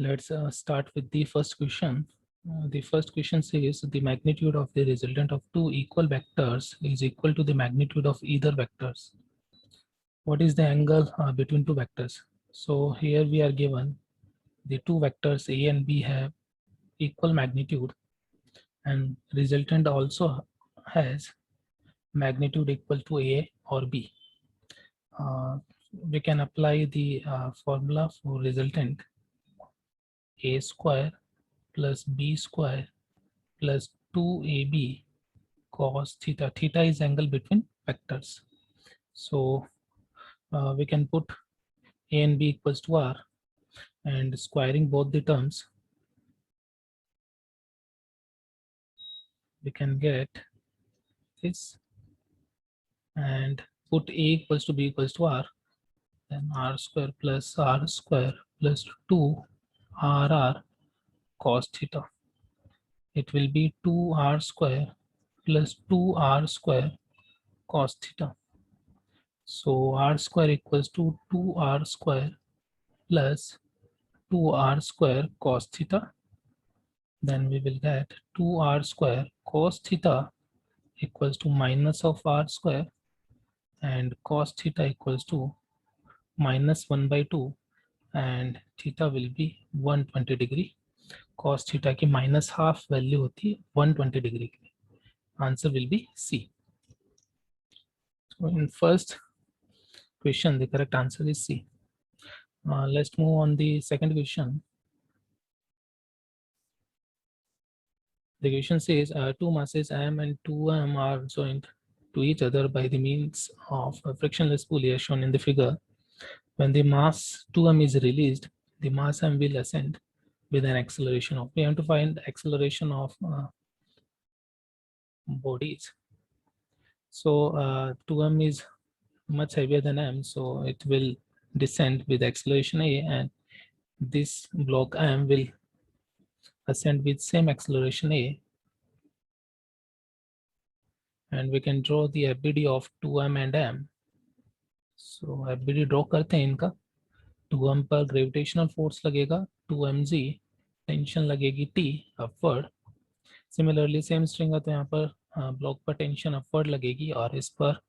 Let's start with the first question. The first question says the magnitude of the resultant of two equal vectors is equal to the magnitude of either vectors. What is the angle between two vectors? So here we are given the two vectors A and B have equal magnitude, and resultant also has magnitude equal to A or B. We can apply the formula for resultant: A square plus B square plus 2AB cos theta. Theta is angle between vectors. So we can put A and B equals to R, and squaring both the terms, we can get this, and put A equals to B equals to R, then R square plus 2 RR cos theta. It will be 2R square plus 2R square cos theta. So R square equals to 2R square plus 2R square cos theta. Then we will get 2R square cos theta equals to minus of R square, and cos theta equals to minus 1/2, and theta will be 120 degree. Cos theta की minus half value होती है 120 degree की. Answer will be C. So in first question, the correct answer is C. Let's move on the second question. The question says two masses M and 2M are joined to each other by the means of a frictionless pulley as shown in the figure. When the mass 2M is released, the mass M will ascend with an acceleration of, we have to find acceleration of bodies. So 2M is much heavier than M, so it will descend with acceleration A, and this block M will ascend with same acceleration A, and we can draw the FBD of 2M and M. So FBD draw करते हैं इनका. 2M पर gravitational force लगेगा 2mg, tension लगेगी T upward. Similarly same string है तो यहाँ पर ब्लॉक पर टेंशन अपवर्ड लगेगी और इस पर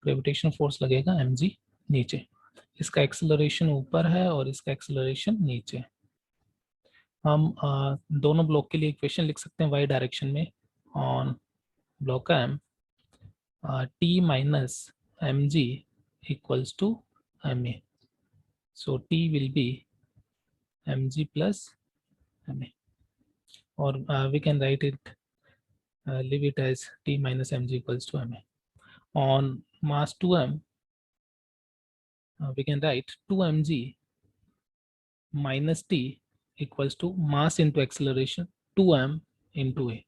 ग्रेविटेशनल फोर्स लगेगा mg नीचे. इसका एक्सेलरेशन ऊपर है और इसका एक्सेलरेशन नीचे. हम दोनों ब्लॉक के लिए इक्वेशन लिख सकते हैं y डायरेक्शन में. On block M T minus mg equals to ma. So T will be mg plus ma, or we can write it, leave it as T minus mg equals to ma. On mass 2m, we can write 2mg minus T equals to mass into acceleration 2m into a.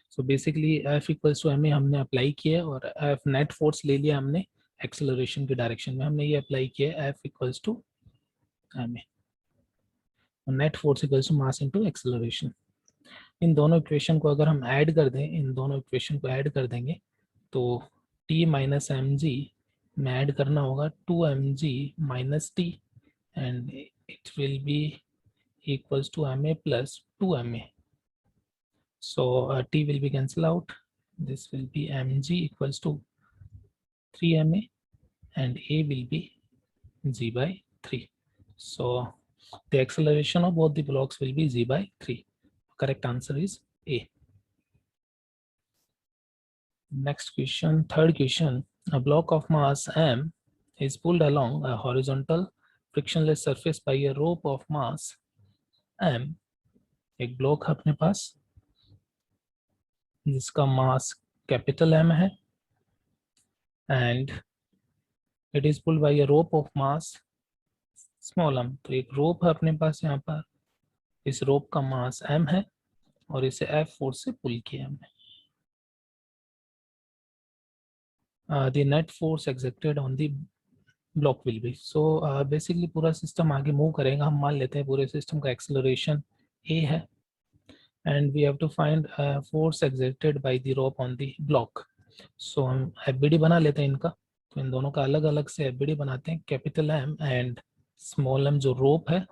So basically F equals to ma हमने apply किया और F net force ले लिया हमने acceleration के direction में. हमने ये अप्लाई किया F equals to ma, net force equals to mass into acceleration. इन दोनों इक्वेशन को अगर हम ऐड कर दें, इन दोनों इक्वेशन को ऐड कर देंगे तो T माइनस एम जी में ऐड करना होगा 2mg minus T, and it will be equals to ma plus 2ma. So T will be cancelled out. This will be mg equals to 3ma, and A will be g by 3. So the acceleration of both the blocks will be g by 3. Correct answer is A. Next question, third question. A block of mass m is pulled along a horizontal frictionless surface by a rope of mass m. एक block है अपने पास जिसका mass capital M है, and it is pulled by a rope of mass small m. तो एक रोप है अपने पास यहाँ पर, इस रोप का मास m है और इसे F फोर्स से पुल किया हमने. The net force exerted on the block will be. So basically पूरा सिस्टम आगे मूव करेगा. हम मान लेते हैं पूरे सिस्टम का एक्सेलरेशन A है, and we have to find force exerted by the rope on the block. So हम FBD बना लेते हैं इनका. तो इन दोनों का अलग अलग से FBD बनाते हैं. Capital M and small m जो रोप है,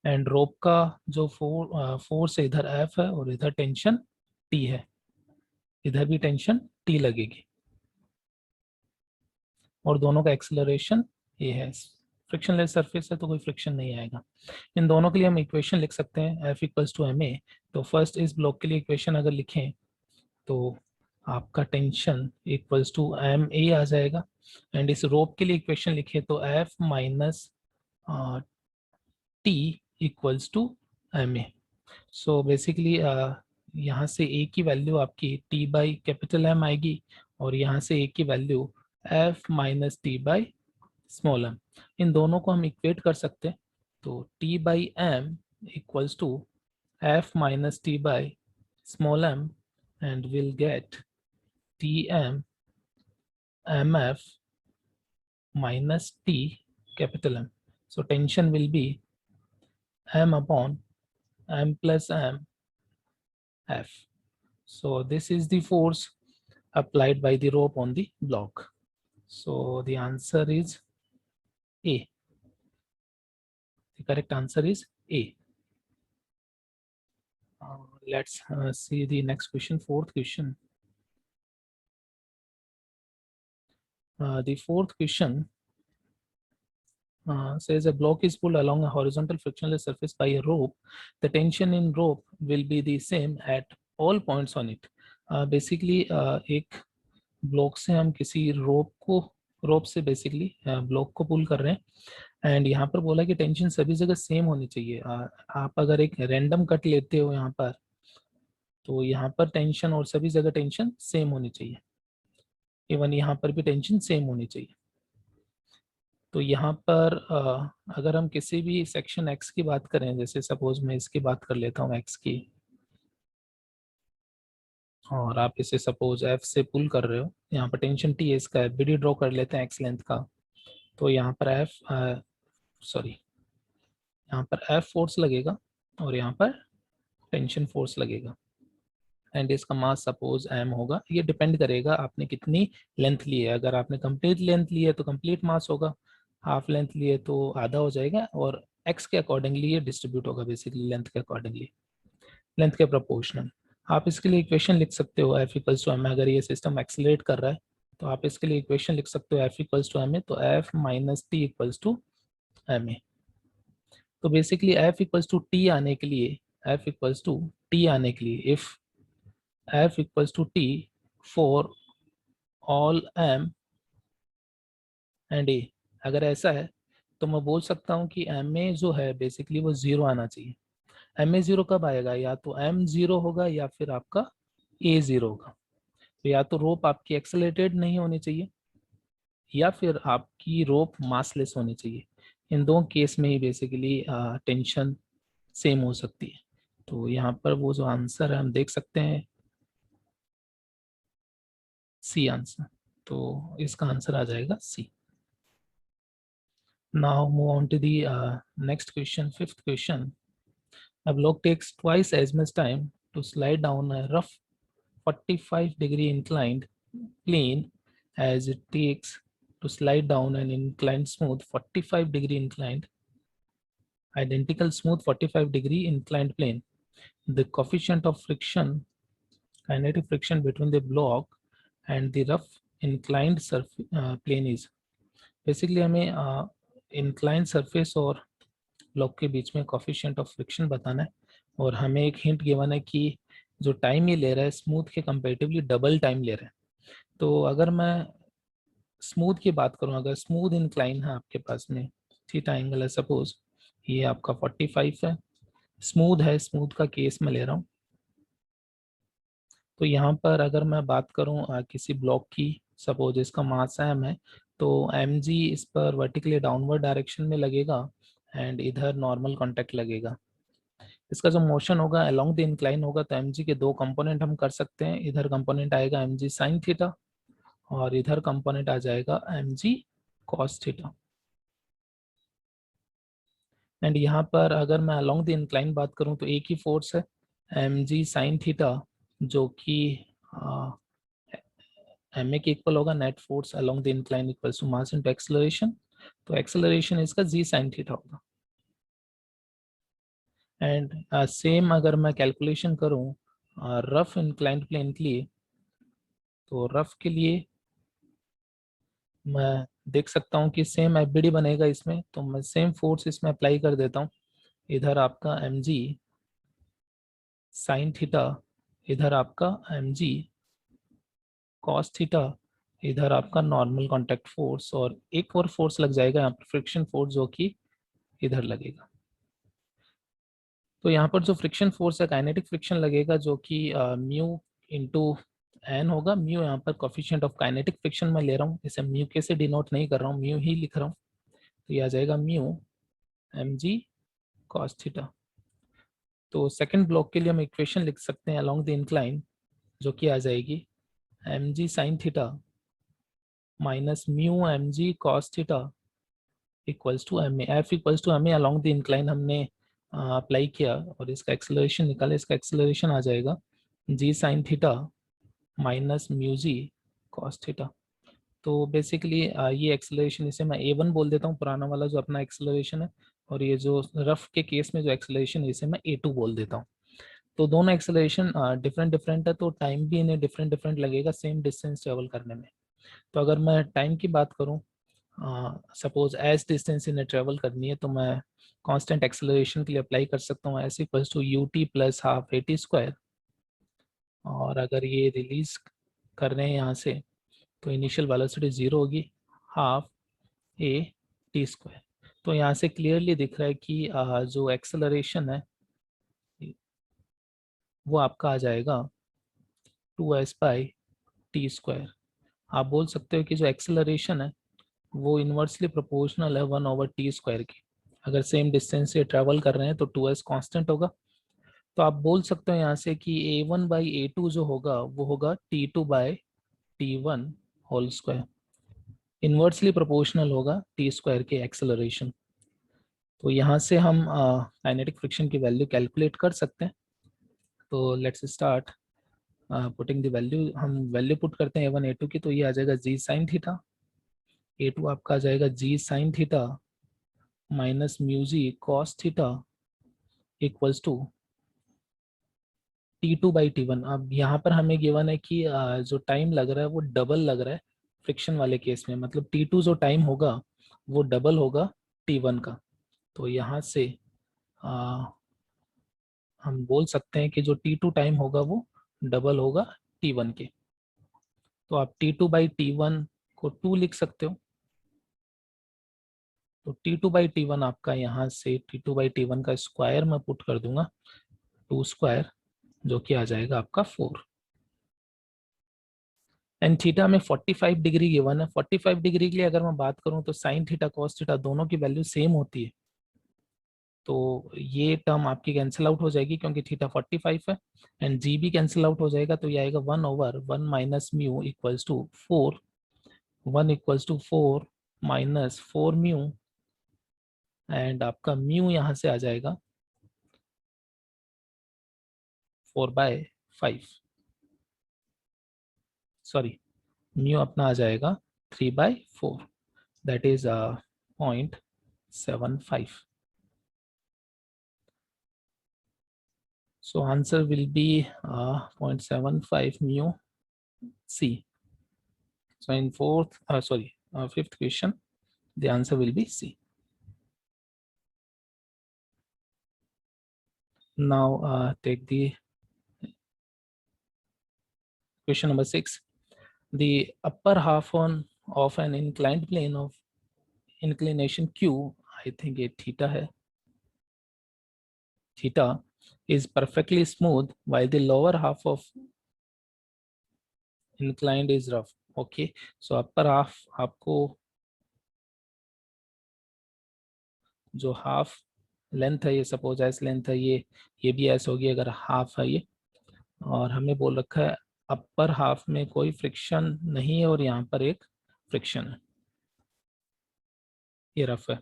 एंड रोप का जो फोर्स है इधर F है और इधर टेंशन T है, इधर भी टेंशन T लगेगी और दोनों का एक्सेलरेशन ये है। फ्रिक्शनलेस सरफेस है तो कोई फ्रिक्शन नहीं आएगा। इन दोनों के लिए हम इक्वेशन लिख सकते हैं F इक्वल्स टू ma। तो फर्स्ट इस ब्लॉक के लिए इक्वेशन अगर लिखें तो आपका टेंशन इक्वल्स टू ma आ जाएगा, एंड इस रोप के लिए इक्वेशन लिखे तो F minus T equals to ma। So basically यहाँ से a की वैल्यू आपकी T बाई कैपिटल M आएगी और यहाँ से a की value F minus T by small m। इन दोनों को हम इक्वेट कर सकते हैं, तो T by M equals to F minus T by small m and we'll get Tm mf minus T capital M. So tension will be M upon M plus M F. So this is the force applied by the rope on the block. So the answer is A. The correct answer is A. Let's see the next question, fourth question. The fourth question says a block is pulled along a horizontal frictionless surface by a rope. The tension in rope will be the same at all points on it. Basically एक block से हम किसी रोप से basically block को पुल कर रहे हैं and यहाँ पर बोला कि टेंशन सभी जगह सेम होनी चाहिए। आप अगर एक रैंडम कट लेते हो यहाँ पर तो यहाँ पर टेंशन और सभी जगह टेंशन सेम होनी चाहिए, इवन यहाँ पर भी टेंशन सेम होनी चाहिए। तो यहाँ पर अगर हम किसी भी सेक्शन x की बात करें, जैसे सपोज मैं इसकी बात कर लेता हूँ x की, और आप इसे सपोज f से पुल कर रहे हो, यहाँ पर टेंशन t है, इसका bd ड्रॉ कर लेते हैं x लेंथ का, तो यहाँ पर यहाँ पर F फोर्स लगेगा और यहाँ पर टेंशन फोर्स लगेगा एंड इसका मास सपोज m होगा। ये डिपेंड करेगा आपने कितनी लेंथ ली है। अगर आपने कंप्लीट लेंथ ली है तो कंप्लीट मास होगा, हाफ लेंथ लिए तो आधा हो जाएगा, और x के अकॉर्डिंगली ये डिस्ट्रीब्यूट होगा, बेसिकली लेंथ के अकॉर्डिंगली, लेंथ के प्रोपोर्शनल। आप इसके लिए इक्वेशन लिख सकते हो F इक्वल्स टू m। अगर ये सिस्टम एक्सेलरेट कर रहा है तो आप इसके लिए इक्वेशन लिख सकते हो F इक्वल्स टू ma, तो F minus T equals to ma। तो basically F equals to T आने के लिए, F इक्वल्स टू T आने के लिए, if F equals to T for all M and A, अगर ऐसा है तो मैं बोल सकता हूँ कि ma जो है बेसिकली वो जीरो आना चाहिए। ma जीरो कब आएगा, या तो m जीरो होगा या फिर आपका a जीरो होगा। तो या तो रोप आपकी एक्सेलरेटेड नहीं होनी चाहिए या फिर आपकी रोप मासलेस होनी चाहिए। इन दो केस में ही बेसिकली टेंशन सेम हो सकती है। तो यहाँ पर वो जो आंसर है हम देख सकते हैं सी आंसर, तो इसका आंसर आ जाएगा सी। Now move on to the next question, fifth question. A block takes twice as much time to slide down a rough 45-degree inclined plane as it takes to slide down an inclined smooth 45-degree inclined, identical smooth 45-degree inclined plane. The coefficient of friction, kinetic friction between the block and the rough inclined plane is. Basically हमें inclined surface और block के बीच में coefficient of friction बताना है, और हमें एक हिंट गिवन है कि जो टाइम ये ले रहा है स्मूथ के कंपैरेटिवली डबल टाइम ले रहा है। तो अगर मैं स्मूथ की बात करूं, अगर स्मूथ इंक्लाइन है आपके पास में, थीटा एंगल है सपोज, ये आपका 45 है, स्मूथ है, स्मूथ का केस में ले रहा हूँ। तो यहाँ पर अगर मैं बात करूँ किसी ब्लॉक की, सपोज इसका मास m है, तो mg इस पर वर्टिकली डाउनवर्ड डायरेक्शन में लगेगा एंड इधर नॉर्मल कांटेक्ट लगेगा। इसका जो मोशन होगा अलोंग द इंक्लाइन होगा, तो mg के दो कंपोनेंट हम कर सकते हैं। इधर कंपोनेंट आएगा mg साइन थीटा और इधर कंपोनेंट आ जाएगा mg कॉस थीटा। एंड यहाँ पर अगर मैं अलोंग द इंक्लाइन बात करूँ तो एक ही फोर्स है mg साइन थीटा, जो कि ma के इक्वल होगा net force along the incline equals to mass into acceleration. तो एक्सेलरेशन इसका g साइन थीटा होगा। एंड सेम अगर मैं कैलकुलेशन करूं रफ इंक्लाइंड प्लेन के लिए, तो रफ के लिए मैं देख सकता हूं कि सेम एफबीडी बनेगा इसमें, तो मैं सेम फोर्स इसमें अप्लाई कर देता हूं। इधर आपका mg साइन थीटा, इधर आपका mg कॉस थीटा, इधर आपका नॉर्मल कांटेक्ट फोर्स, और एक और फोर्स लग जाएगा यहाँ पर फ्रिक्शन फोर्स, जो कि इधर लगेगा। तो यहाँ पर जो फ्रिक्शन फोर्स है काइनेटिक फ्रिक्शन लगेगा, जो कि म्यू इंटू एन होगा। म्यू यहाँ पर कोफिशिएंट ऑफ काइनेटिक फ्रिक्शन में ले रहा हूँ, इसे म्यू के से डिनोट नहीं कर रहा हूँ, म्यू ही लिख रहा हूँ। तो ये आ जाएगा mu M G cos theta. तो सेकंड ब्लॉक के लिए हम इक्वेशन लिख सकते हैं अलोंग द इंक्लाइन, जो कि आ जाएगी M G sine theta minus mu M G cos theta equals to M A. F equals to M A along the incline हमने अप्लाई किया और इसका एक्सेलरेशन निकाला। इसका एक्सेलरेशन आ जाएगा जी साइन थीटा माइनस म्यू जी कॉस थीटा। तो basically ये एक्सेलरेशन, इसे मैं a1 बोल देता हूँ, पुराना वाला जो अपना एक्सेलरेशन है, और ये जो रफ के केस में जो एक्सेलरेशन है इसे मैं a2 बोल देता हूँ। तो दोनों एक्सेलरेशन डिफरेंट डिफरेंट है, तो टाइम भी इन्हें डिफरेंट डिफरेंट लगेगा सेम डिस्टेंस ट्रेवल करने में। तो अगर मैं टाइम की बात करूँ, सपोज एज डिस्टेंस इन्हें ट्रेवल करनी है, तो मैं कांस्टेंट एक्सेलरेशन के लिए अप्लाई कर सकता हूँ S equals to U T plus half A T square. और अगर ये रिलीज कर रहे हैं यहाँ से, तो इनिशियल वेलोसिटी 0 होगी, हाफ ए टी स्क्वायर। तो यहाँ से क्लियरली दिख रहा है कि जो एक्सेलरेशन है वो आपका आ जाएगा 2s बाई टी स्क्वायर। आप बोल सकते हो कि जो एक्सेलरेशन है वो इन्वर्सली प्रोपोर्शनल है 1/t² की। अगर सेम डिस्टेंस से ट्रेवल कर रहे हैं तो 2s कांस्टेंट होगा। तो आप बोल सकते हो यहाँ से कि a1/a2 जो होगा वो होगा t2/t1 whole square, inversely proportional होगा t² के एक्सेलरेशन। तो यहाँ से हम काइनेटिक फ्रिक्शन की वैल्यू कैलकुलेट कर सकते हैं। तो let's start putting the value. हम वैल्यू पुट करते हैं a1 a2 की, तो ये आ जाएगा जी साइन थीटा, a2 आपका आ जाएगा जी sine theta minus mu ji cos theta equals to t2/t1। अब यहाँ पर हमें गिवन है कि जो टाइम लग रहा है वो डबल लग रहा है फ्रिक्शन वाले केस में, मतलब t2 जो टाइम होगा वो डबल होगा t1 का। तो यहाँ से आ, हम बोल सकते हैं कि जो t2 टाइम होगा वो डबल होगा t1 के। तो आप t2/t1 को 2 लिख सकते हो। तो t2/t1 आपका यहाँ से t2/t1 का स्क्वायर मैं पुट कर दूंगा, 2 स्क्वायर, जो कि आ जाएगा आपका 4। एंड थीटा में 45 डिग्री गिवन है। 45 डिग्री के लिए अगर मैं बात करूं तो साइन थीटा कॉस थीटा दोनों की वैल्यू सेम होती है। तो ये टर्म आपकी कैंसिल आउट हो जाएगी क्योंकि थीटा 45 है, एंड जी भी कैंसिल आउट हो जाएगा। तो ये आएगा 1/1 minus mu equals to 4, 1 equals to 4 minus 4 mu, and आपका म्यू यहाँ से आ जाएगा 4/5, सॉरी म्यू अपना आ जाएगा 3/4, that is 0.75. So answer will be 0.75 mu C. So in fifth question, the answer will be C. Now take the question number 6. The upper half of an inclined plane of inclination Q, I think a theta hai, theta is perfectly smooth while the lower half of inclined is rough. Okay, so upper half आपको जो half length है, ये suppose S length है, ये भी S होगी अगर half है ये, और हमें बोल रखा है अपर हाफ में कोई फ्रिक्शन नहीं है और यहाँ पर एक फ्रिक्शन है, ये रफ है।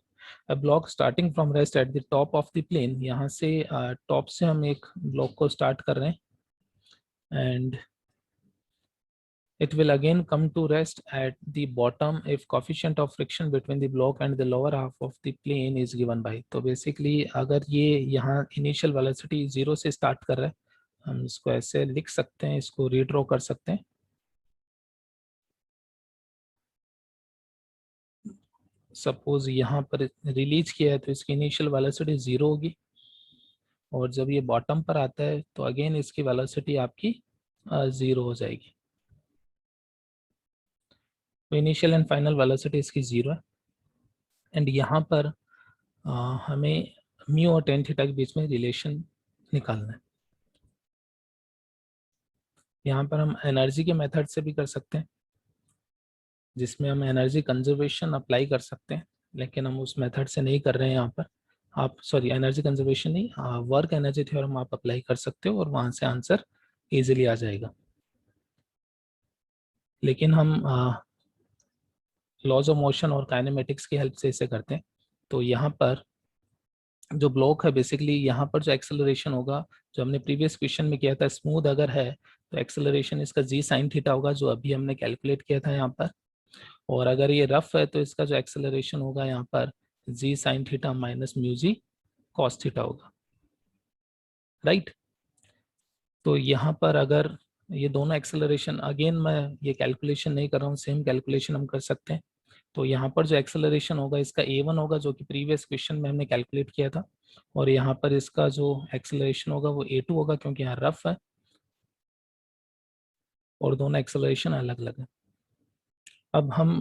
A block starting from rest at the top of the plane, यहाँ से टॉप से हम एक ब्लॉक को स्टार्ट कर रहे हैं, and It will again come to rest at the bottom if coefficient of friction between the block and the lower half of the plane is given by. तो basically अगर ये यहाँ initial velocity 0 से start कर रहा है, हम इसको ऐसे लिख सकते हैं, इसको रीड्रॉ कर सकते हैं. सपोज यहाँ पर रिलीज किया है तो इसकी इनिशियल वेलोसिटी 0 होगी, और जब ये बॉटम पर आता है तो अगेन इसकी वेलोसिटी आपकी 0 हो जाएगी. तो इनिशियल एंड फाइनल वेलोसिटी इसकी 0 है. एंड यहाँ पर हमें म्यू और टेन थीटा के बीच में रिलेशन निकालना है. यहाँ पर हम एनर्जी के मेथड से भी कर सकते हैं, जिसमें हम एनर्जी कंजर्वेशन अप्लाई कर सकते हैं, लेकिन हम उस मेथड से नहीं कर रहे हैं. यहाँ पर आप एनर्जी कंजर्वेशन नहीं, वर्क एनर्जी थ्योरम आप अप्लाई कर सकते हो और वहाँ से आंसर इजीली आ जाएगा. लेकिन हम लॉज ऑफ मोशन और काइनेमेटिक्स की हेल्प से इसे करते हैं. तो यहाँ पर जो ब्लॉक है, बेसिकली यहाँ पर जो एक्सेलरेशन होगा, जो हमने प्रीवियस क्वेश्चन में किया था, स्मूथ अगर है तो एक्सेलरेशन इसका जी साइन थीटा होगा, जो अभी हमने कैलकुलेट किया था यहाँ पर. और अगर ये रफ है तो इसका जो एक्सेलरेशन होगा यहाँ पर जी साइन थीटा माइनस म्यू जी कॉस थीटा होगा. राइट. तो यहाँ पर अगर ये दोनों एक्सेलरेशन, अगेन मैं ये कैलकुलेशन नहीं कर रहा हूँ, सेम कैलकुलेशन हम कर सकते हैं. तो यहाँ पर जो एक्सेलरेशन होगा इसका a1 होगा, जो कि प्रीवियस क्वेश्चन में हमने कैलकुलेट किया था, और यहाँ पर इसका जो एक्सेलरेशन होगा वो a2 होगा, क्योंकि यहाँ रफ है और दोनों एक्सेलरेशन अलग अलग है. अब हम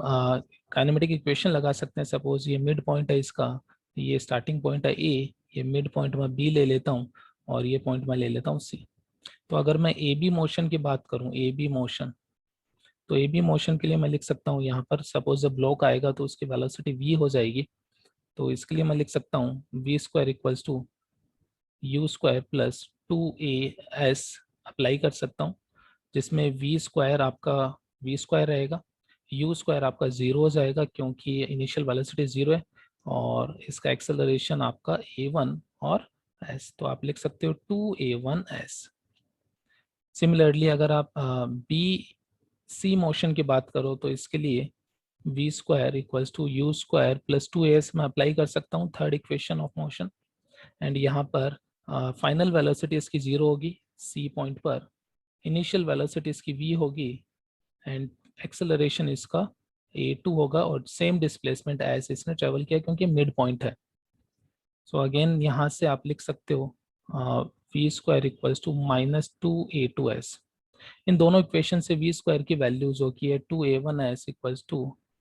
काइनेमेटिक इक्वेशन लगा सकते हैं. सपोज ये मिड पॉइंट है इसका, ये स्टार्टिंग पॉइंट है ए, ये मिड पॉइंट मैं बी ले लेता हूँ और ये पॉइंट मैं ले लेता हूँ सी. तो अगर मैं ए बी मोशन की बात करूँ, ए बी मोशन, तो ए बी मोशन के लिए मैं लिख सकता हूँ यहाँ पर, सपोज जब ब्लॉक आएगा तो उसकी वेलोसिटी v हो जाएगी. तो इसके लिए मैं लिख सकता हूँ we square equals to you square plus 2as apply कर सकता हूँ, जिसमें वी स्क्वायर आपका वी स्क्वायर रहेगा, यू स्क्वायर आपका 0 हो जाएगा क्योंकि इनिशियल वेलोसिटी 0 है, और इसका एक्सेलरेशन आपका a1 और s, तो आप लिख सकते हो 2a1s. सिमिलरली अगर आप बी सी मोशन की बात करो तो इसके लिए V square equals to you square plus 2as में अप्लाई कर सकता हूँ third equation of motion. And यहाँ पर फाइनल वेलोसिटी इसकी 0 होगी सी पॉइंट पर, इनिशियल वेलोसिटी इसकी v होगी, एंड एक्सेलरेशन इसका a2 होगा, और सेम डिस्प्लेसमेंट एज इसने ट्रेवल किया क्योंकि मिड पॉइंट है. सो अगेन यहाँ से आप लिख सकते हो V square equals to minus 2a2s. इन दोनों इक्वेशन से वी स्क्वायर की वैल्यू जो कि है 2a1s equals to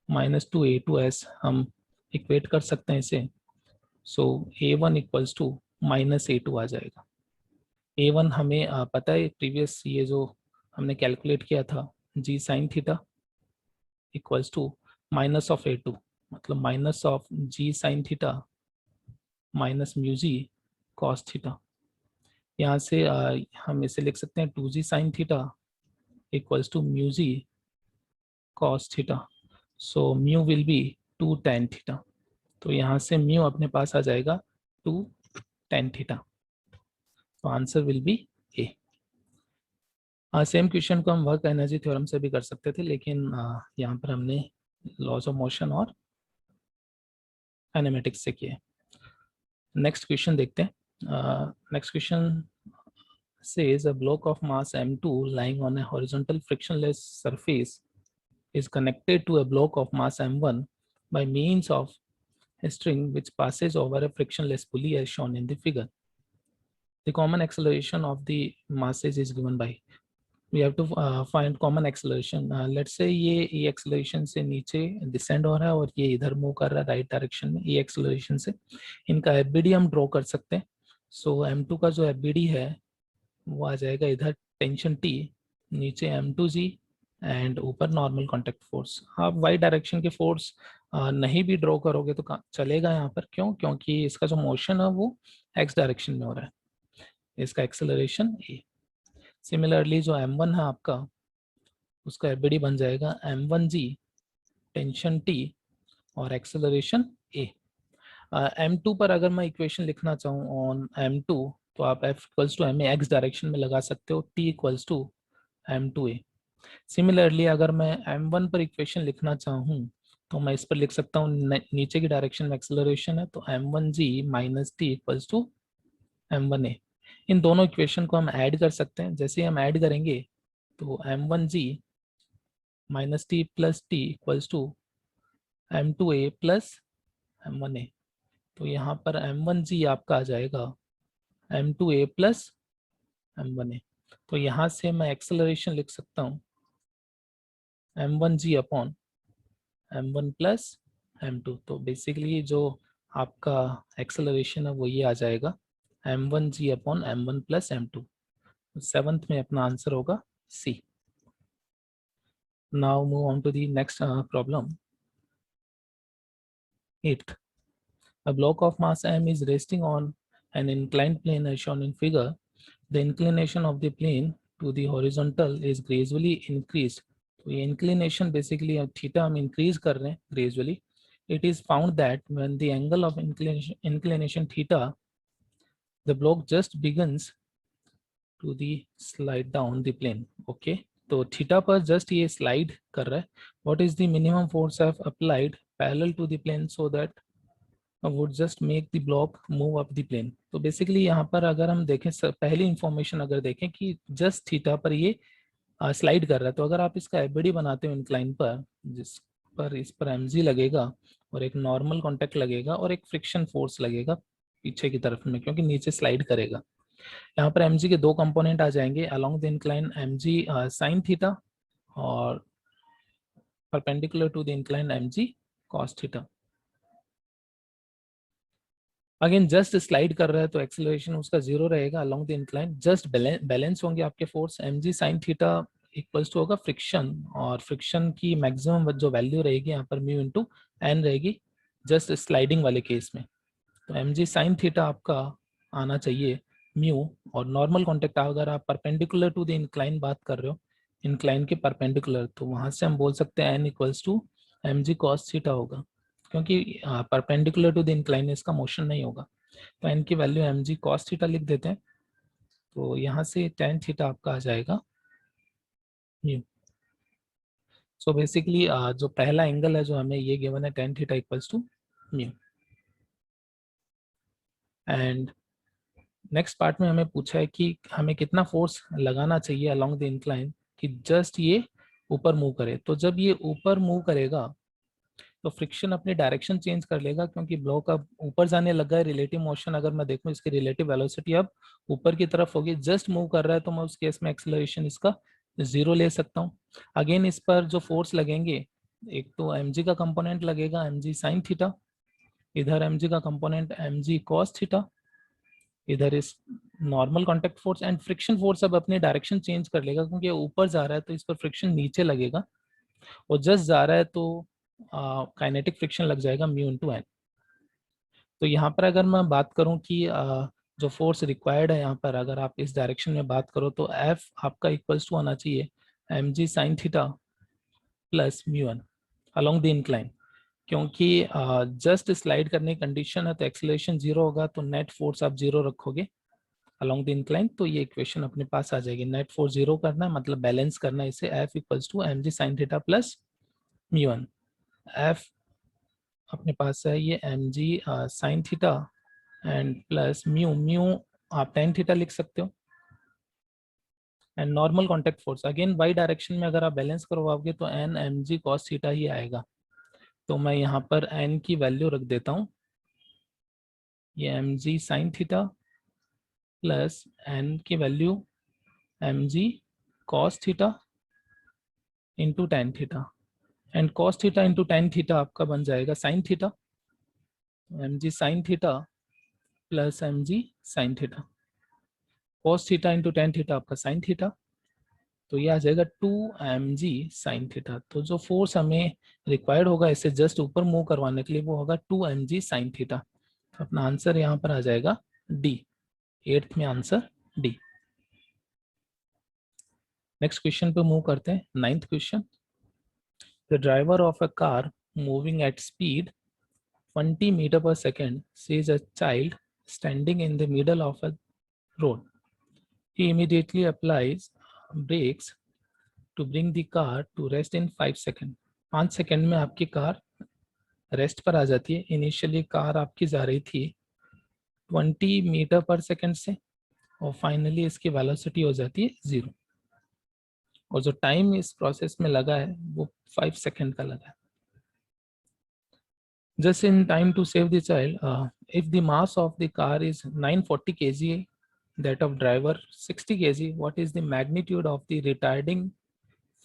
minus 2a2s हम इक्वेट कर सकते हैं इसे. So a1 equals to minus a2 आ जाएगा. a1 हमें पता है प्रीवियस ये जो हमने कैलकुलेट किया था, g sine theta equals to minus of a2, मतलब minus of ji sine theta minus mu ji cos theta. यहाँ से हम इसे लिख सकते हैं 2g sine theta equals to mu ji cos theta. So mu will be 2 tan theta. तो यहाँ से म्यू अपने पास आ जाएगा 2 tan थीटा. तो answer will be A. Same question को हम वर्क एनर्जी थ्योरम से भी कर सकते थे, लेकिन यहाँ पर हमने लॉज ऑफ मोशन और काइनेमेटिक्स से किए. नेक्स्ट क्वेश्चन देखते हैं. Next question says a block of mass m2 lying on a horizontal frictionless surface is connected to a block of mass m1 by means of a string which passes over a frictionless pulley as shown in the figure. The common acceleration of the masses is given by. We have to find common acceleration. Let's say ये acceleration से नीचे descend हो रहा है और ये इधर move कर रहा है right direction में. ये acceleration से इनका FBD हम draw कर सकते हैं. So m2 का जो FBD है वो आ जाएगा इधर टेंशन T, नीचे m2g एंड ऊपर नॉर्मल कॉन्टैक्ट फोर्स. आप वाई डायरेक्शन के फोर्स नहीं भी ड्रॉ करोगे तो चलेगा यहाँ पर. क्यों? क्योंकि इसका जो मोशन है वो एक्स डायरेक्शन में हो रहा है, इसका एक्सेलरेशन ए. सिमिलरली जो m1 है आपका, उसका एफबीडी बन जाएगा m1g टेंशन T और एक्सेलरेशन ए. m2 पर अगर मैं इक्वेशन लिखना चाहूँ ऑन m2, तो आप F equals to M A X direction में लगा सकते हो, T equals to m2a. Similarly अगर मैं m1 पर इक्वेशन लिखना चाहूँ तो मैं इस पर लिख सकता हूँ, नीचे की डायरेक्शन में एक्सेलरेशन है तो m1g minus T equals to m1a। इन दोनों इक्वेशन को हम ऐड कर सकते हैं। जैसे हम ऐड करेंगे तो m1g minus T plus T equals to m2a plus m1a। तो यहाँ पर m1g आपका आ जाएगा m2a प्लस m1a। तो यहाँ से मैं एक्सेलरेशन लिख सकता हूँ m1g upon m1 plus m2। तो बेसिकली जो आपका एक्सेलरेशन है वो ये आ जाएगा m1g upon m1 plus m2। Seventh में अपना आंसर होगा C. Now move on to the next problem. Eighth, a block of mass m is resting on an inclined plane as shown in figure. The inclination of the plane to the horizontal is gradually increased. तो ये inclination basically theta हम increase कर रहे हैं gradually. It is found that when the angle of inclination theta, the block just begins to the slide down the plane. Okay, तो theta पर just ये slide कर रहा है. What is the minimum force have applied parallel to the plane so that would just make the block move up the plane? तो basically यहाँ पर अगर हम देखें पहली इंफॉर्मेशन अगर देखें कि जस्ट थीटा पर ये स्लाइड कर रहा है, तो अगर आप इसका एबीडी बनाते हो इंक्लाइन पर, जिस पर इस पर mg लगेगा और एक नॉर्मल कांटेक्ट लगेगा और एक फ्रिक्शन फोर्स लगेगा पीछे की तरफ में, क्योंकि नीचे स्लाइड करेगा। यहाँ पर mg के दो कंपोनेंट आ जाएंगे along the incline, mg sine theta और perpendicular to the incline mg cos theta. Again just slide कर रहा है तो एक्सेलरेशन उसका जीरो रहेगा along the incline. Just balance होंगे आपके force, mg sine theta equals to होगा फ्रिक्शन, और फ्रिक्शन की मैक्सिमम जो वैल्यू रहेगी यहाँ पर म्यू इंटू एन रहेगी जस्ट स्लाइडिंग वाले केस में। तो mg साइन थीटा आपका आना चाहिए म्यू, और नॉर्मल कॉन्टेक्ट अगर आप परपेंडिकुलर टू द इंक्लाइन बात कर रहे हो, इंक्लाइन के परपेंडिकुलर, तो वहां से हम बोल सकते हैं N equals to mg cos theta होगा, क्योंकि परपेंडिकुलर टू द इंक्लाइन इसका मोशन नहीं होगा। तो एन की वैल्यू mg कॉस थीटा लिख देते हैं, तो यहाँ से tan थीटा आपका आ जाएगा म्यू। सो बेसिकली जो पहला एंगल है जो हमें ये गिवन है tan theta equals to mu. And next part में हमें पूछा है कि हमें कितना फोर्स लगाना चाहिए अलोंग द इंक्लाइन कि जस्ट ये ऊपर मूव करे। तो जब ये ऊपर मूव करेगा तो फ्रिक्शन अपनी डायरेक्शन चेंज कर लेगा, क्योंकि ब्लॉक अब ऊपर जाने लगा है। रिलेटिव मोशन अगर मैं देखूं, इसकी रिलेटिव वेलोसिटी अब ऊपर की तरफ होगी, जस्ट मूव कर रहा है, तो मैं उस केस में एक्सेलरेशन इसका जीरो ले सकता हूँ। अगेन इस पर जो फोर्स लगेंगे, एक तो mg का कंपोनेंट लगेगा mg साइन थीटा, इधर mg का कंपोनेंट mg कॉस थीटा, इधर इस normal contact force and friction force अब अपनी डायरेक्शन चेंज कर लेगा, क्योंकि ऊपर जा रहा है तो इस पर फ्रिक्शन नीचे लगेगा, और जस्ट जा रहा है तो काइनेटिक फ्रिक्शन लग जाएगा म्यू इंटू एन। तो यहाँ पर अगर मैं बात करूँ कि जो फोर्स रिक्वायर्ड है यहाँ पर, अगर आप इस डायरेक्शन में बात करो तो एफ आपका इक्वल्स टू आना चाहिए mg sine theta plus mu N along the incline, क्योंकि जस्ट स्लाइड करने की कंडीशन है तो एक्सेलरेशन जीरो होगा, तो नेट फोर्स आप जीरो रखोगे अलोंग द इंक्लाइन, तो ये इक्वेशन अपने पास आ जाएगी। नेट फोर्स जीरो करना है मतलब बैलेंस करना है इसे, F equals to mg sine theta plus mu N. F अपने पास है ये mg sine theta and plus mu, mu आप tan थीटा लिख सकते हो, and normal contact force again Y direction में अगर आप बैलेंस करवाओगे तो n mg cos थीटा ही आएगा। तो मैं यहाँ पर n की वैल्यू रख देता हूँ, ये mg sine theta plus n की value mg cos theta into tan theta, and cos theta into tan theta आपका बन जाएगा sine theta, mg sine theta plus mg sine theta, cos theta into tan theta आपका sign theta, तो ये आ जाएगा 2mg sign theta. तो जो फोर्स हमें रिक्वायर्ड होगा इसे जस्ट ऊपर मूव करवाने के लिए वो होगा 2mg साइन थीटा। तो अपना आंसर यहाँ पर आ जाएगा डी, एट्थ में आंसर डी। नेक्स्ट क्वेश्चन पे मूव करते हैं। Ninth question, the driver of a car moving at speed 20 metre per second sees a child standing in the middle of a road. He immediately applies brakes to bring the car to rest in 5 second. 5 second में आपकी car rest पर आ जाती है। Initially car आपकी जा रही थी 20 metre per second से, और फाइनली इसकी वेलोसिटी हो जाती है 0, और जो टाइम इस प्रोसेस में लगा है वो 5 सेकेंड का लगा है। Just in time to save the child, if the mass of the car is 940 kg, that of driver 60 kg, what is the magnitude of the retarding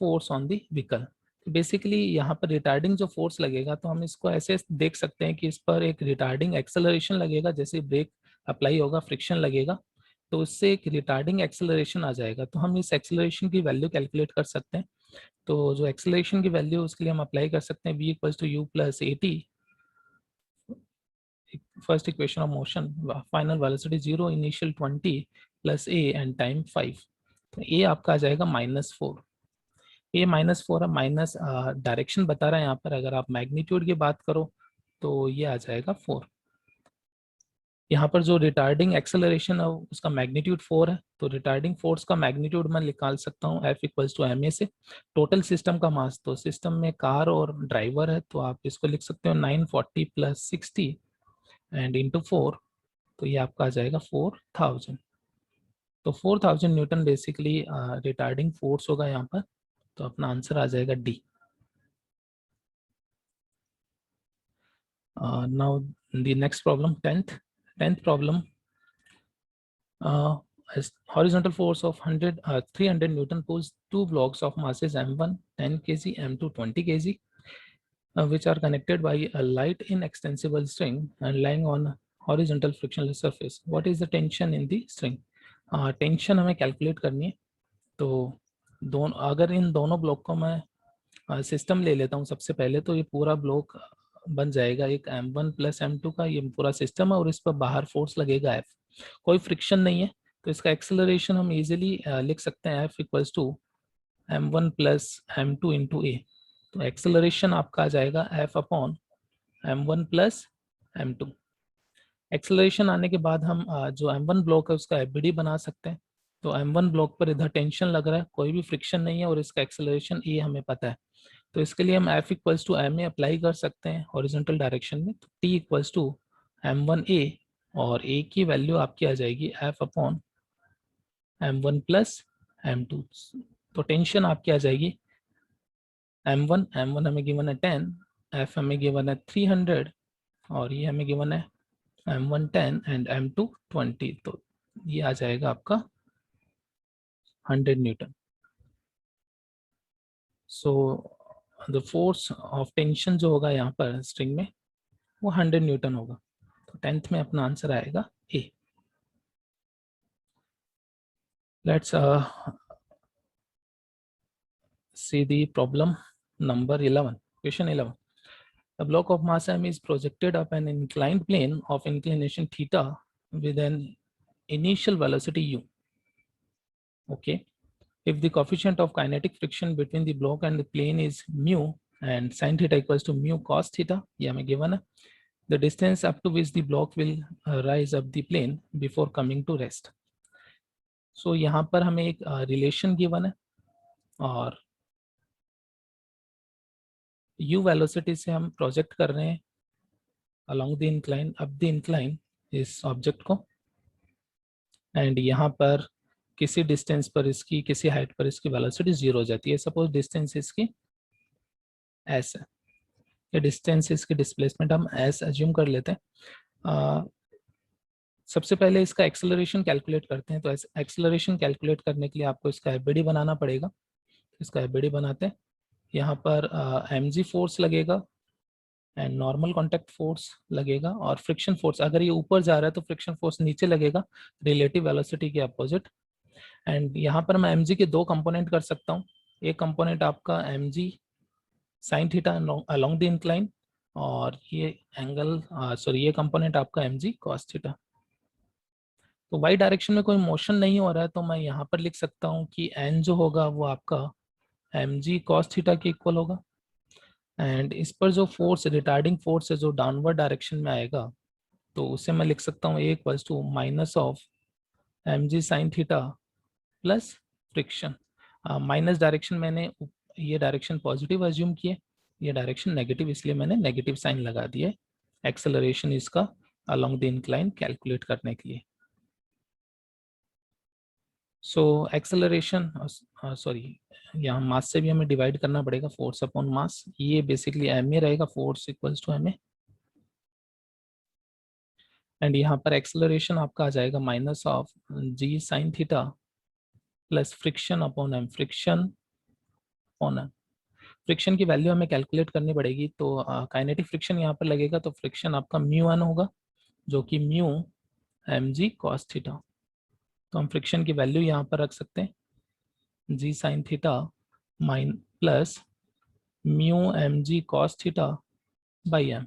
force on the vehicle? Basically यहाँ पर retarding जो force लगेगा, तो हम इसको ऐसे देख सकते हैं कि इस पर एक रिटार्डिंग एक्सेलरेशन लगेगा, जैसे ब्रेक अप्लाई होगा, फ्रिक्शन लगेगा, तो उससे एक रिटार्डिंग एक्सेलरेशन आ जाएगा। तो हम इस एक्सेलरेशन की वैल्यू कैलकुलेट कर सकते हैं। तो जो एक्सेलरेशन की वैल्यू उसके लिए हम अप्लाई कर सकते हैं v = u + at, first equation of motion, final velocity 0, initial 20 plus a and time 5। तो a आपका आ जाएगा -4। a -4 है, माइनस डायरेक्शन बता रहा है यहाँ पर। अगर आप मैग्नीट्यूड की बात करो तो ये आ जाएगा 4। यहाँ पर जो रिटार्डिंग एक्सेलरेशन है उसका मैग्नीट्यूड 4 है, तो रिटार्डिंग फोर्स का मैग्नीट्यूड मैं निकाल सकता हूँ F = ma से टोटल सिस्टम का मास। तो सिस्टम में कार और ड्राइवर है, तो आप इसको लिख सकते हो 940 + 60 एंड इंटू 4, तो ये आपका आ जाएगा 4000। तो 4000 न्यूटन बेसिकली रिटार्डिंग फोर्स होगा यहाँ पर। तो अपना आंसर आ जाएगा D. Now the next problem, 10th problem. Horizontal force of 300 Newton pulls two blocks of masses m1 10 kg, m2 20 kg, which are connected by a light inextensible string and lying on horizontal frictionless surface. What is the tension in the string? Tension हमें calculate करनी है। तो अगर इन दोनों block को मैं system ले लेता हूँ सबसे पहले, तो ये पूरा ब्लॉक बन जाएगा एक m1 + m2 का, ये पूरा सिस्टम है, और इस पर बाहर फोर्स लगेगा F। कोई फ्रिक्शन नहीं है, तो इसका एक्सेलरेशन हम इजीली लिख सकते हैं F = m1 + m2 × a। तो एक्सेलरेशन आपका आ जाएगा F/m1 + m2। एक्सेलरेशन आने के बाद हम जो m1 ब्लॉक है उसका FBD बना सकते हैं। तो m1 ब्लॉक पर इधर टेंशन लग रहा है, कोई भी फ्रिक्शन नहीं है, और इसका एक्सेलरेशन a हमें पता है। तो इसके लिए हम F = ma अप्लाई कर सकते हैं हॉरिजॉन्टल डायरेक्शन में। तो T = m1a, और a की वैल्यू आपकी आ जाएगी F/m1 + m2। तो टेंशन आपकी आ जाएगी m1 हमें गिवन है 10, F हमें गिवन है 300, और ये हमें गिवन है m1 10 एंड m2 20। तो ये आ जाएगा आपका 100 Newton. So the force of tension जो होगा यहाँ पर स्ट्रिंग में वो 100 न्यूटन होगा। तो 10th में अपना आंसर आएगा A. Let's see the problem number 11, question 11. A block of mass m is projected up an inclined plane of inclination theta with an initial velocity u. Okay, if the coefficient of kinetic friction between the block and the plane is mu and sin theta = mu cos theta, ये हमें given है, the distance up to which the block will rise up the plane before coming to rest. So यहाँ पर हमें एक relation given है, और u velocity से हम प्रोजेक्ट कर रहे हैं along the incline, up the incline इस ऑब्जेक्ट को, एंड यहाँ पर किसी डिस्टेंस पर इसकी, किसी हाइट पर इसकी वेलोसिटी 0 हो जाती है। सपोज डिस्टेंस इसकी s है, ये डिस्टेंस इसकी डिस्प्लेसमेंट हम s अज्यूम कर लेते हैं। सबसे पहले इसका एक्सेलरेशन कैलकुलेट करते हैं। तो एक्सेलरेशन कैलकुलेट करने के लिए आपको इसका FBD बनाना पड़ेगा। इसका FBD बनाते हैं। यहाँ पर mg फोर्स लगेगा एंड नॉर्मल कॉन्टैक्ट फोर्स लगेगा, और फ्रिक्शन फोर्स, अगर ये ऊपर जा रहा है तो फ्रिक्शन फोर्स नीचे लगेगा रिलेटिव वेलोसिटी के अपोजिट। एंड यहाँ पर मैं mg के दो कंपोनेंट कर सकता हूँ। एक कंपोनेंट आपका mg sin theta along the incline, और ये एंगल ये कंपोनेंट आपका mg cos थीटा। तो वाई डायरेक्शन में कोई मोशन नहीं हो रहा है, तो मैं यहाँ पर लिख सकता हूँ कि n जो होगा वो आपका mg cos थीटा के इक्वल होगा। एंड इस पर जो फोर्स, रिटार्डिंग फोर्स है जो डाउनवर्ड डायरेक्शन में आएगा, तो उसे मैं लिख सकता हूँ a = -mg sin theta plus friction. Minus direction मैंने ये डायरेक्शन पॉजिटिव अज्यूम किए, ये डायरेक्शन नेगेटिव, इसलिए मैंने नेगेटिव साइन लगा दिए एक्सेलरेशन इसका अलोंग द इंक्लाइन कैलकुलेट करने के लिए। सो एक्सेलरेशन, सॉरी, यहाँ मास से भी हमें डिवाइड करना पड़ेगा, फोर्स अपॉन मास, ये बेसिकली एम ए रहेगा, force equals to M A, and यहाँ पर एक्सेलरेशन आपका आ जाएगा minus of ji sine theta plus friction upon M, friction upon M. Friction की वैल्यू हमें कैलकुलेट करनी पड़ेगी, तो काइनेटिक फ्रिक्शन यहाँ पर लगेगा, तो फ्रिक्शन आपका म्यू एन होगा, जो कि mu M G cos theta. तो हम फ्रिक्शन की वैल्यू यहाँ पर रख सकते हैं, g sine theta minus plus mu M G cos theta by m,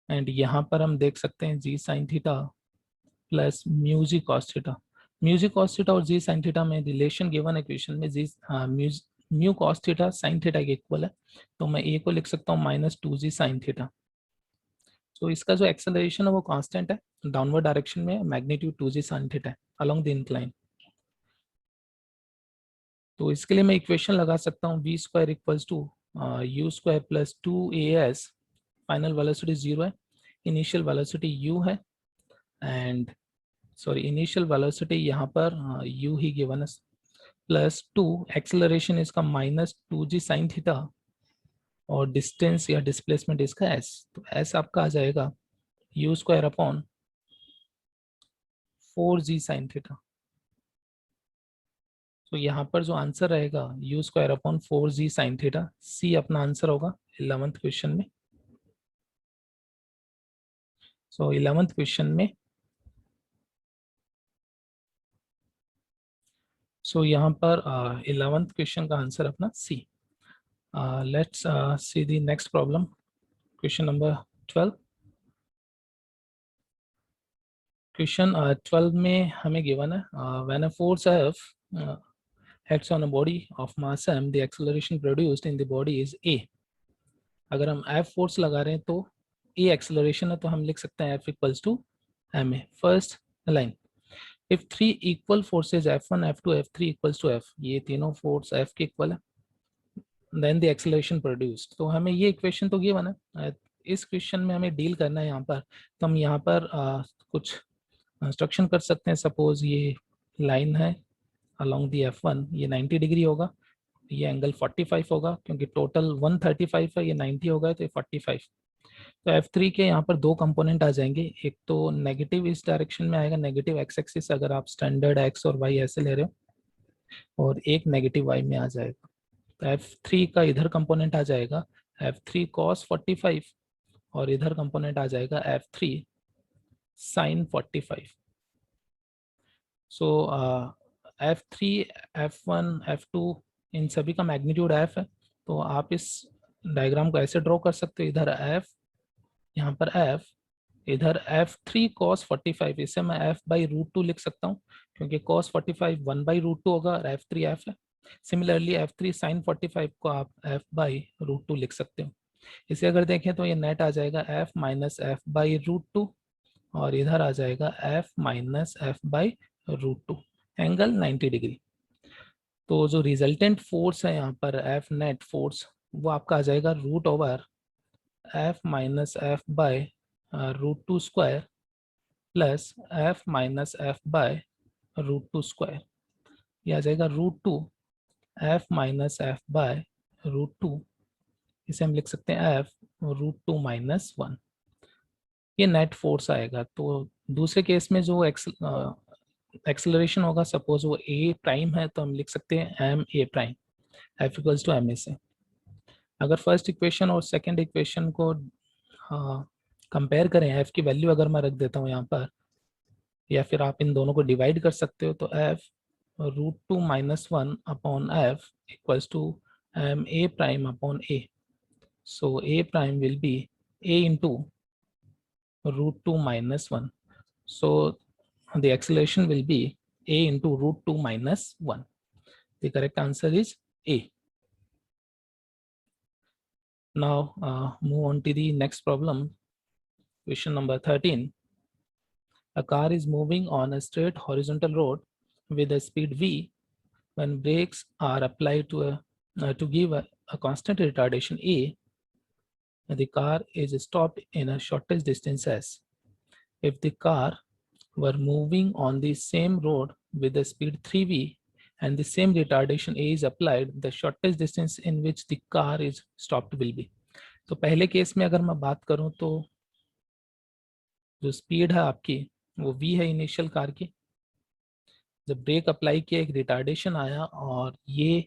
and यहाँ पर हम देख सकते हैं g sine theta plus mu जी कॉस थीटा। म्यू जी कॉस थीटा और जी साइन थीटा में रिलेशन गिवन इक्वेशन में g mu cos theta sine theta के इक्वल है, तो मैं ए को लिख सकता हूँ माइनस टू जी साइन थीटा। तो इसका जो एक्सेलरेशन है वो कांस्टेंट है, डाउनवर्ड डायरेक्शन में मैग्नीट्यूड टू जी साइन थीटा है अलोंग द इंक्लाइन। तो इसके लिए मैं इक्वेशन लगा सकता हूँ we square equals to you square plus two A S, final velocity 0 है, इनिशियल वेलोसिटी u है, एंड सॉरी इनिशियल वेलोसिटी यहाँ पर u ही गिवन है, प्लस 2 एक्सेलरेशन इसका माइनस टू जी साइन थीटा, और डिस्टेंस या डिस्प्लेसमेंट इसका s, तो s आपका आ जाएगा u square upon 4g sign theta. तो यहाँ पर जो आंसर रहेगा u square upon 4g sine theta, c अपना आंसर होगा 11th क्वेश्चन में। सो 11th क्वेश्चन में, सो यहाँ पर 11th क्वेश्चन का आंसर अपना C. Let's see the next problem, question number 12। Question 12 में हमें गिवन है when a force F acts on a body of mass m, the acceleration produced in the body is a। अगर हम f force लगा रहे हैं तो a acceleration है, तो हम लिख सकते हैं f equals to ma। First line, if three equal forces f1 f2 f3 equals to f, ये तीनों फोर्स f के इक्वल है, then the acceleration produced, तो हमें ये इक्वेशन तो गिवन है, इस क्वेश्चन में हमें डील करना है यहाँ पर, तो हम यहाँ पर कुछ कंस्ट्रक्शन कर सकते हैं। सपोज ये लाइन है अलोंग दी f1, ये 90 डिग्री होगा, ये एंगल 45 होगा, क्योंकि टोटल 135 है, ये 90 होगा तो ये 45। तो f3 के यहाँ पर दो कंपोनेंट आ जाएंगे, एक तो नेगेटिव इस डायरेक्शन में आएगा, नेगेटिव एक्स एक्सिस अगर आप स्टैंडर्ड x और y ऐसे ले रहे हो, और एक नेगेटिव y में आ जाएगा। तो f3 का इधर कंपोनेंट आ जाएगा f3 cos 45, और इधर कंपोनेंट आ जाएगा f3 sin 45। सो f3 f1 f2 इन सभी का मैग्नीट्यूड f है, तो आप इस डायग्राम को ऐसे ड्रॉ कर सकते हो, इधर f, यहाँ पर f, इधर f3 cos 45, इसे मैं f बाई रूट टू लिख सकता हूँ, क्योंकि cos 45 1 बाई रूट टू होगा और f3 f है। सिमिलरली f3 sin 45 को आप f बाई रूट टू लिख सकते हो। इसे अगर देखें तो ये नेट आ जाएगा f minus F by root two, और इधर आ जाएगा f minus F by root two, angle 90 degree. तो जो रिजल्टेंट फोर्स है यहाँ पर f नेट फोर्स, वो आपका आ जाएगा root over f minus F by root two square plus f minus F by root two square, ये आ जाएगा root two f minus F by root two, इसे हम लिख सकते हैं f रूट टू माइनस 1, ये नेट फोर्स आएगा। तो दूसरे केस में जो एक्सेलरेशन होगा, सपोज वो a प्राइम है, तो हम लिख सकते हैं M A prime, f equals to M A से। अगर फर्स्ट इक्वेशन और सेकंड इक्वेशन को कंपेयर करें, f की वैल्यू अगर मैं रख देता हूँ यहाँ पर, या फिर आप इन दोनों को डिवाइड कर सकते हो, तो f root two minus 1 upon f equals to M A prime upon a। So a prime will be a into root two minus 1, so the acceleration will be a into root 2 minus 1. The correct answer is A. Now move on to the next problem, question number 13. A car is moving on a straight horizontal road with a speed v, when brakes are applied to give a constant retardation a, the car is stopped in a shortest distance s. If the car were moving on the same road with the speed 3v and the same retardation a is applied, the shortest distance in which the car is stopped will be. तो पहले case में अगर मैं बात करूं तो जो speed है आपकी वो v है इनिशियल कार की, जब ब्रेक अप्लाई किया एक रिटार्डेशन आया और ये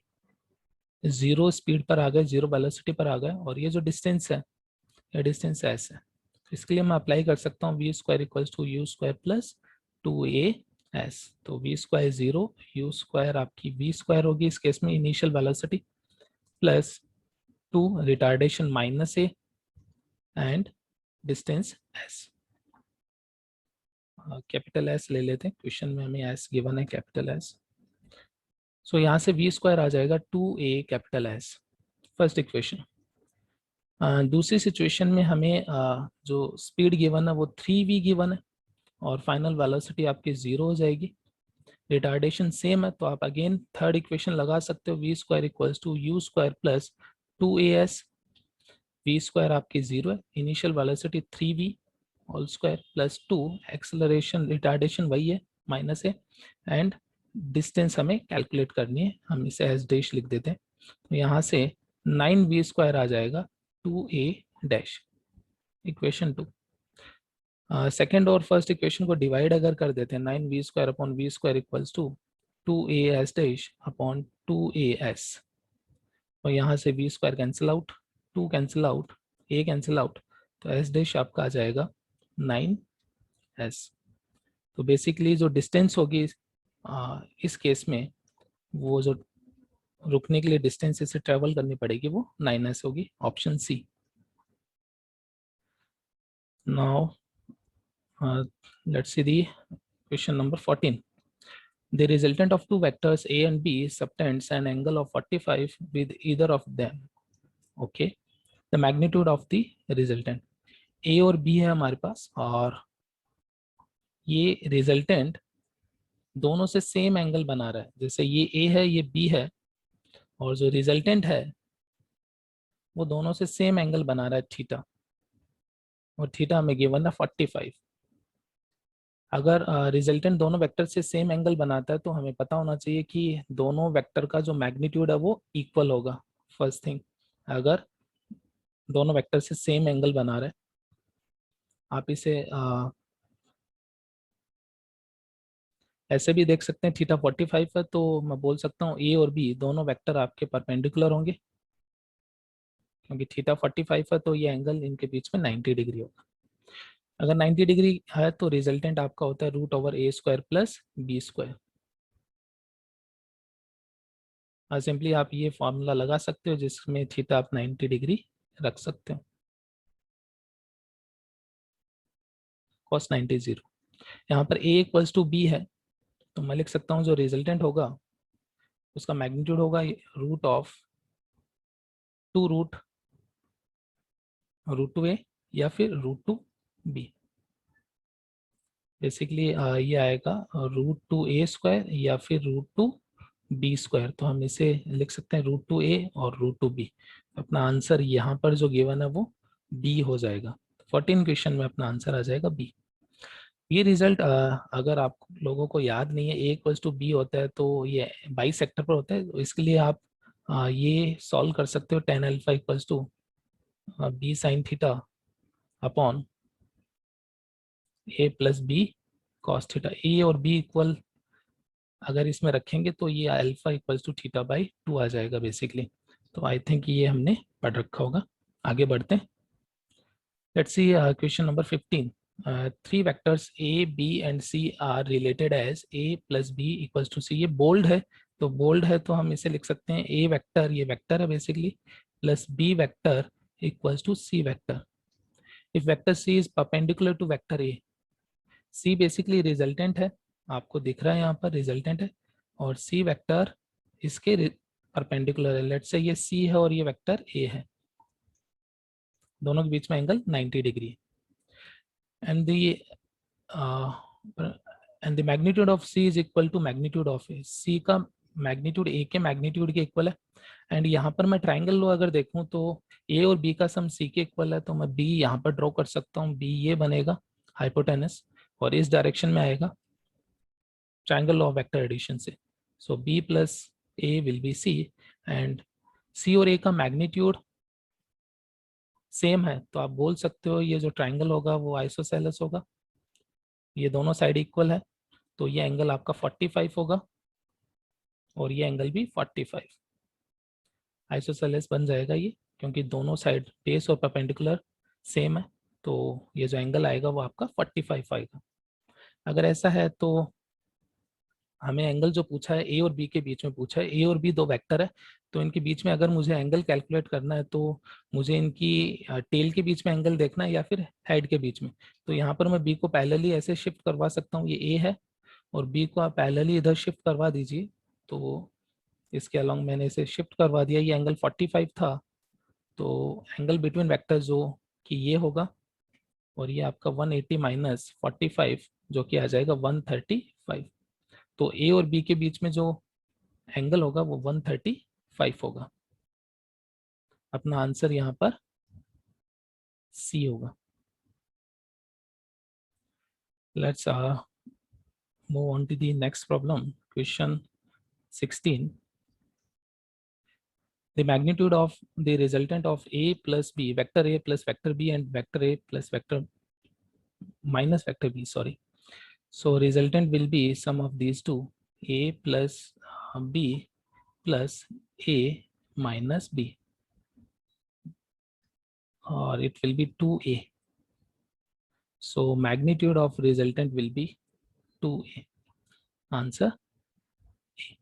जीरो स्पीड पर आ गए, जीरो वेलोसिटी पर आ गए, और ये जो डिस्टेंस है ये डिस्टेंस एस है। इसके लिए मैं अप्लाई कर सकता हूँ we square equals to you square plus 2as। तो वी स्क्वायर 0, यू स्क्वायर आपकी वी स्क्वायर होगी इस केस में initial velocity, plus 2 retardation minus A and distance S. Capital S ले लेते हैं, क्वेश्चन में हमें एस गिवन है कैपिटल एस। सो यहाँ से वी स्क्वायर आ जाएगा 2a capital S, first equation. दूसरी सिचुएशन में हमें जो स्पीड गिवन है वो 3v गिवन है और फाइनल वेलोसिटी आपकी 0 हो जाएगी, रिटार्डेशन सेम है, तो आप अगेन थर्ड इक्वेशन लगा सकते हो, V square equals to you square plus 2as। We square आपकी 0 है, initial velocity 3v whole square plus 2, acceleration retardation वही है माइनस है, एंड डिस्टेंस हमें कैलकुलेट करनी है, हम इसे एस डैश लिख देते हैं। तो यहाँ से 9v स्क्वायर आ जाएगा 2a डैश, इक्वेशन 2। सेकेंड और फर्स्ट इक्वेशन को डिवाइड अगर कर देते हैं, 9v square upon v square equals to 2as dash upon 2as, और यहाँ से v square cancel out, 2 cancel out, a cancel out, तो s डैश आपका आ जाएगा 9s। तो बेसिकली जो डिस्टेंस होगी इस केस में, वो जो रुकने के लिए डिस्टेंस इसे ट्रेवल करनी पड़ेगी वो 9s होगी, option C. Now let's see the question number 14. The resultant of two vectors a and b subtends an angle of 45 with either of them. Okay, the magnitude of the resultant, a और b है हमारे पास, और ये resultant दोनों से same angle बना रहा है, जैसे ये a है ये b है, और जो रिजल्टेंट है वो दोनों से सेम एंगल बना रहा है थीटा, और थीटा हमें गिवन है 45। अगर रिजल्टेंट दोनों वेक्टर से सेम एंगल बनाता है तो हमें पता होना चाहिए कि दोनों वेक्टर का जो मैग्नीट्यूड है वो इक्वल होगा। फर्स्ट थिंग, अगर दोनों वेक्टर से सेम एंगल बना रहे, आप इसे ऐसे भी देख सकते हैं, थीटा 45 है तो मैं बोल सकता हूँ ए और बी दोनों वेक्टर आपके परपेंडिकुलर होंगे, क्योंकि थीटा 45 है तो ये एंगल इनके बीच में 90 डिग्री होगा। अगर 90 डिग्री है तो रिजल्टेंट आपका होता है root over A square plus B square. Simply आप ये फॉर्मूला लगा सकते हो जिसमें थीटा आप 90 डिग्री रख सकते हो, cos 90 0। यहाँ पर a इक्वल्स टू बी है तो मैं लिख सकता हूँ जो रिजल्टेंट होगा उसका मैग्नीट्यूड होगा रूट ऑफ 2 रूट टू ए या फिर रूट टू बी। बेसिकली ये आएगा रूट टू ए स्क्वायर या फिर रूट टू बी स्क्वायर, तो हम इसे लिख सकते हैं रूट टू ए और रूट टू बी। अपना आंसर यहाँ पर जो गिवन है वो बी हो जाएगा, 14 क्वेश्चन में अपना आंसर आ जाएगा बी। ये रिजल्ट अगर आप लोगों को याद नहीं है, ए इक्वल्स टू बी होता है तो ये बाई सेक्टर पर होता है, तो इसके लिए आप ये सॉल्व कर सकते हो, tan alpha equals to B sine theta upon A plus B cos theta. A और बी इक्वल अगर इसमें रखेंगे तो ये alpha equals to theta by 2 आ जाएगा बेसिकली। तो आई थिंक ये हमने पढ़ रखा होगा। आगे बढ़ते हैं, let's see question number 15। Three vectors a b and c are related as a plus B equals to c। ये बोल्ड है, तो बोल्ड है तो हम इसे लिख सकते हैं a वेक्टर, ये वेक्टर है basically, plus b vector equals to c vector. If vector c is perpendicular to vector a, c basically resultant है, आपको दिख रहा है यहाँ पर रिजल्टेंट है, और c वेक्टर इसके परपेंडिकुलर है। लेट्स से ये c है और ये वेक्टर a है, दोनों के बीच में एंगल 90 डिग्री है। And the and the magnitude of C is equal to magnitude of A. C का मैग्नीट्यूड ए के मैग्नीट्यूड के इक्वल है। एंड यहाँ पर मैं ट्राइंगल लो अगर देखूँ तो ए और बी का सम सी के इक्वल है, तो मैं बी यहाँ पर ड्रॉ कर सकता हूँ। बी ये बनेगा हाइपोटेनस और इस डायरेक्शन में आएगा triangle law of vector addition से। So B plus A will be C and C और ए का मैग्नीट्यूड सेम है, तो आप बोल सकते हो ये जो ट्राइंगल होगा वो आइसोसेलेस होगा। ये दोनों साइड इक्वल है, तो ये एंगल आपका 45 होगा और ये एंगल भी 45 आइसोसेलेस बन जाएगा ये, क्योंकि दोनों साइड बेस और परपेंडिकुलर सेम है। तो ये जो एंगल आएगा वो आपका 45 आएगा। अगर ऐसा है तो हमें एंगल जो पूछा है ए और बी के बीच में पूछा है। ए और बी दो वेक्टर है, तो इनके बीच में अगर मुझे एंगल कैलकुलेट करना है तो मुझे इनकी टेल के बीच में एंगल देखना है या फिर हेड के बीच में। तो यहाँ पर मैं बी को पैरेलली ऐसे शिफ्ट करवा सकता हूँ, ये ए है और बी को आप पैरेलली इधर शिफ्ट करवा दीजिए। तो इसके अलॉन्ग मैंने इसे शिफ्ट करवा दिया। ये एंगल 45 था, तो एंगल बिटवीन वेक्टर जो कि ये होगा और ये आपका 180 माइनस 45 जो कि आ जाएगा 135। तो ए और बी के बीच में जो एंगल होगा वो 135 होगा। अपना आंसर यहाँ पर सी होगा। Let's move on to the next problem, question 16. The magnitude of the resultant of a plus b, vector a plus vector b and vector a plus vector minus vector b, sorry. So resultant will be sum of these two, a plus b plus a minus b, or it will be 2a. So magnitude of resultant will be 2a. Answer A.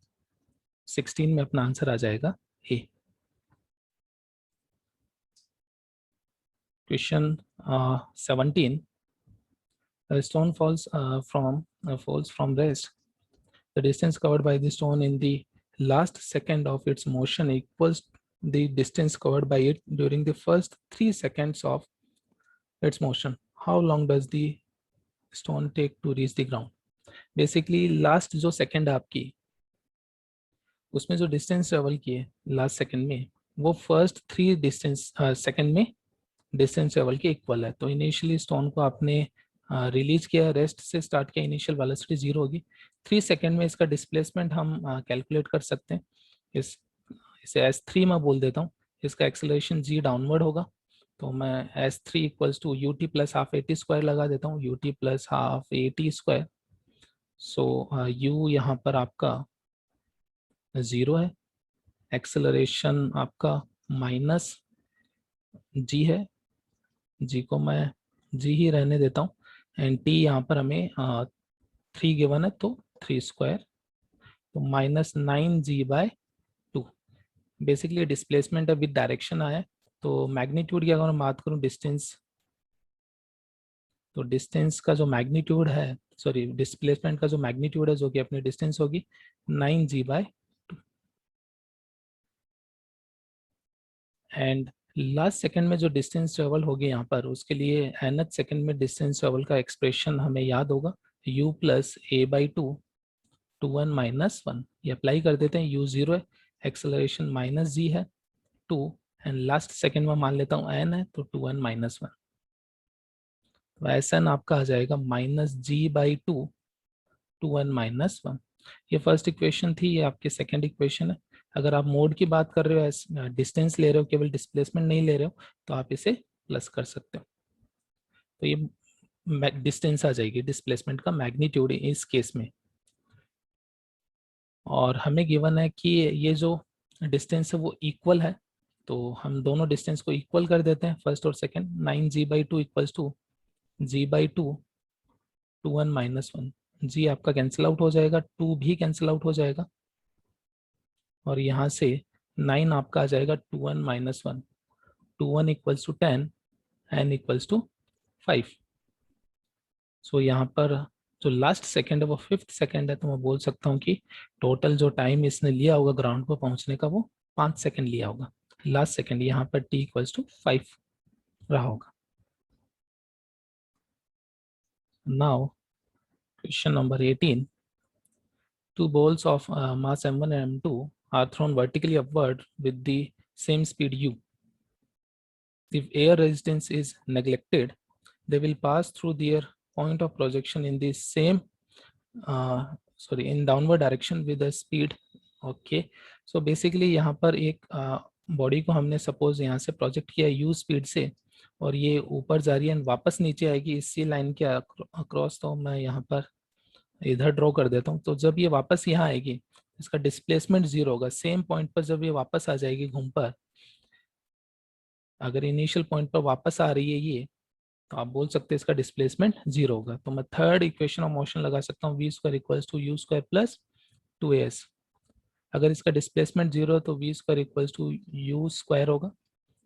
16 में अपना answer आ जाएगा A. Question 17. A stone falls from rest. The distance covered by the stone in the last second of its motion equals the distance covered by it during the first 3 seconds of its motion. How long does the stone take to reach the ground? Basically last जो second आपकी उसमें जो distance travel किए last second में वो first 3 distance second में distance travel के equal है। तो इनिशियली स्टोन को आपने रिलीज किया, रेस्ट से स्टार्ट किया, इनिशियल वेलोसिटी 0 होगी। 3 सेकंड में इसका डिस्प्लेसमेंट हम कैलकुलेट कर सकते हैं। इसे S3 में बोल देता हूँ। इसका एक्सेलरेशन g डाउनवर्ड होगा, तो मैं S3 equals to ut plus half AT square लगा देता हूँ, ut plus half AT square. So u यहाँ पर आपका 0 है, एक्सेलरेशन आपका माइनस g है, g को मैं g ही रहने देता हूँ एंड t यहाँ पर हमें 3 गिवन है तो 3 स्क्वायर, तो माइनस 9g/2। बेसिकली डिस्प्लेसमेंट है विद डायरेक्शन आया। तो मैग्नीट्यूड की अगर मैं बात करूँ डिस्टेंस, तो डिस्टेंस का जो मैग्नीट्यूड है, सॉरी डिस्प्लेसमेंट का जो मैग्नीट्यूड है जो कि अपनी डिस्टेंस होगी 9g/2 एंड लास्ट सेकंड में जो डिस्टेंस ट्रेवल होगी यहाँ पर उसके लिए nth सेकंड में डिस्टेंस ट्रेवल का एक्सप्रेशन हमें याद होगा u plus a/2 to 1 minus 1। ये अप्लाई कर देते हैं, u 0 है, एक्सेलरेशन माइनस g है 2 एंड लास्ट सेकंड में मान लेता हूँ n है तो 2 1 माइनस 1। तो Sn आपका आ जाएगा माइनस g/2 टू 1 माइनस 1। ये फर्स्ट इक्वेशन थी, ये आपकी सेकंड इक्वेशन है। अगर आप मोड की बात कर रहे हो, डिस्टेंस ले रहे हो, केवल डिस्प्लेसमेंट नहीं ले रहे हो, तो आप इसे प्लस कर सकते हो। तो ये डिस्टेंस आ जाएगी, डिस्प्लेसमेंट का मैग्नीट्यूड इस केस में। और हमें गिवन है कि ये जो डिस्टेंस है वो इक्वल है, तो हम दोनों डिस्टेंस को इक्वल कर देते हैं, फर्स्ट और second. 9g/2 equals to g/2 two 1 minus 1। G आपका कैंसिल आउट हो जाएगा, 2 भी कैंसिल आउट हो जाएगा और यहाँ से 9 आपका आ जाएगा 2 1 minus 1। 2 1 equals to 10, n equals to 5। So यहाँ पर जो लास्ट सेकंड है वो 5th सेकंड है, तो मैं बोल सकता हूँ कि टोटल जो टाइम इसने लिया होगा ग्राउंड पर पहुंचने का वो 5 सेकंड लिया होगा। लास्ट सेकंड यहाँ पर t इक्वल्स टू 5 रहा होगा। Now Question number 18. Two balls of mass m1 and m2 are thrown vertically upward with the same speed u. If air resistance is neglected, they will pass through their point of projection in the same in downward direction with the speed. Okay, so basically यहाँ पर एक body को हमने suppose यहाँ से project किया u speed से, और ये ऊपर जा रही है वापस नीचे आएगी इसी लाइन के अक्रॉस। तो मैं यहाँ पर इधर ड्रॉ कर देता हूँ। तो जब ये वापस यहाँ आएगी इसका डिस्प्लेसमेंट 0 होगा। सेम पॉइंट पर जब ये वापस आ जाएगी घूम पर, अगर इनिशियल पॉइंट पर वापस आ रही है ये, तो आप बोल सकते हैं इसका डिस्प्लेसमेंट 0 होगा। तो मैं थर्ड इक्वेशन ऑफ मोशन लगा सकता हूँ v square equals to you square plus 2as। अगर इसका डिस्प्लेसमेंट 0 है तो v square equals to you square होगा।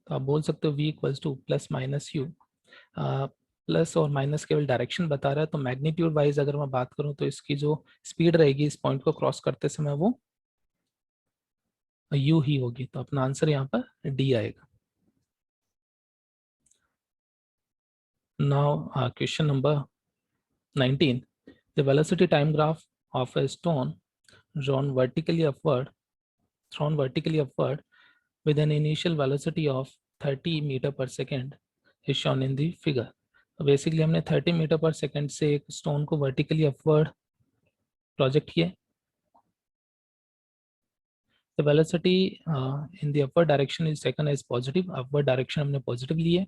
तो आप बोल सकते हो v equals to plus minus U. Plus और माइनस केवल डायरेक्शन बता रहा है, तो मैग्नीट्यूड वाइज अगर मैं बात करूं तो इसकी जो स्पीड रहेगी इस पॉइंट को क्रॉस करते समय वो u ही होगी। तो अपना आंसर यहाँ पर d आएगा। Now question number 19. The velocity time graph of a stone thrown vertically upward with an initial velocity of 30 meter per second is shown in the figure. तो बेसिकली हमने 30 मीटर पर सेकेंड से एक stone को vertically upward project किया। The velocity in the upward direction is taken as positive. upward direction हमने positive ली है,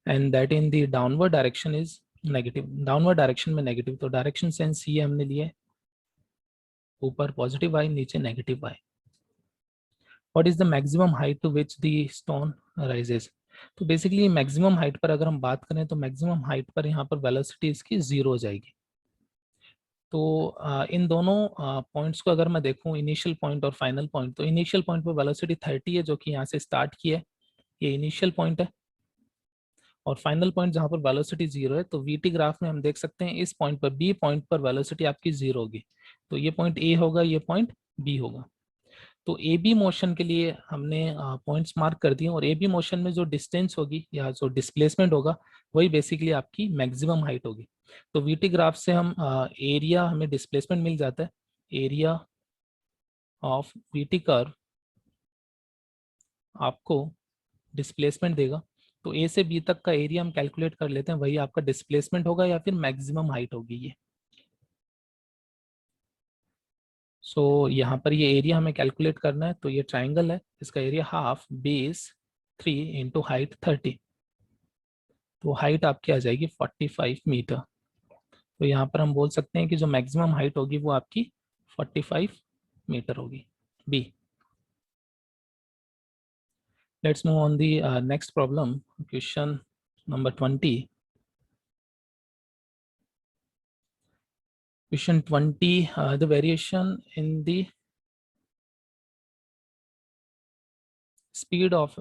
and that in the downward direction is negative. downward direction में negative, तो direction sense ये हमने लिए ऊपर पॉजिटिव आई नीचे negative I. What is the maximum height to which the stone rises? तो बेसिकली मैक्सिमम हाइट पर अगर हम बात करें तो मैक्सिमम हाइट पर यहाँ पर वेलोसिटी इसकी 0 हो जाएगी। तो इन दोनों पॉइंट्स को अगर मैं देखूं, इनिशियल पॉइंट और फाइनल पॉइंट, तो इनिशियल पॉइंट पर वेलोसिटी 30 है जो कि यहाँ से स्टार्ट की है, ये इनिशियल पॉइंट है। और फाइनल पॉइंट जहाँ पर वेलोसिटी 0 है, तो वीटी ग्राफ में हम देख सकते हैं इस पॉइंट पर बी पॉइंट पर वेलोसिटी आपकी 0 होगी। तो ये पॉइंट ए होगा, ये पॉइंट बी होगा। तो ए बी मोशन के लिए हमने पॉइंट्स मार्क कर दिए, और ए बी मोशन में जो डिस्टेंस होगी या जो डिस्प्लेसमेंट होगा वही बेसिकली आपकी मैक्सिमम हाइट होगी। तो वीटी ग्राफ से हम एरिया हमें डिस्प्लेसमेंट मिल जाता है, एरिया ऑफ वीटी कर्व आपको डिस्प्लेसमेंट देगा। तो ए से बी तक का एरिया हम कैलकुलेट कर लेते हैं, वही आपका डिस्प्लेसमेंट होगा या फिर मैक्सिमम हाइट होगी ये। सो यहाँ पर ये एरिया हमें कैलकुलेट करना है। तो ये ट्राइंगल है, इसका area half base 3 into height 30, तो हाइट आपकी आ जाएगी 45 मीटर। तो यहाँ पर हम बोल सकते हैं कि जो मैक्सिमम हाइट होगी वो आपकी 45 मीटर होगी, B. Let's move on the next problem, question number 20. Question 20, the variation in the speed of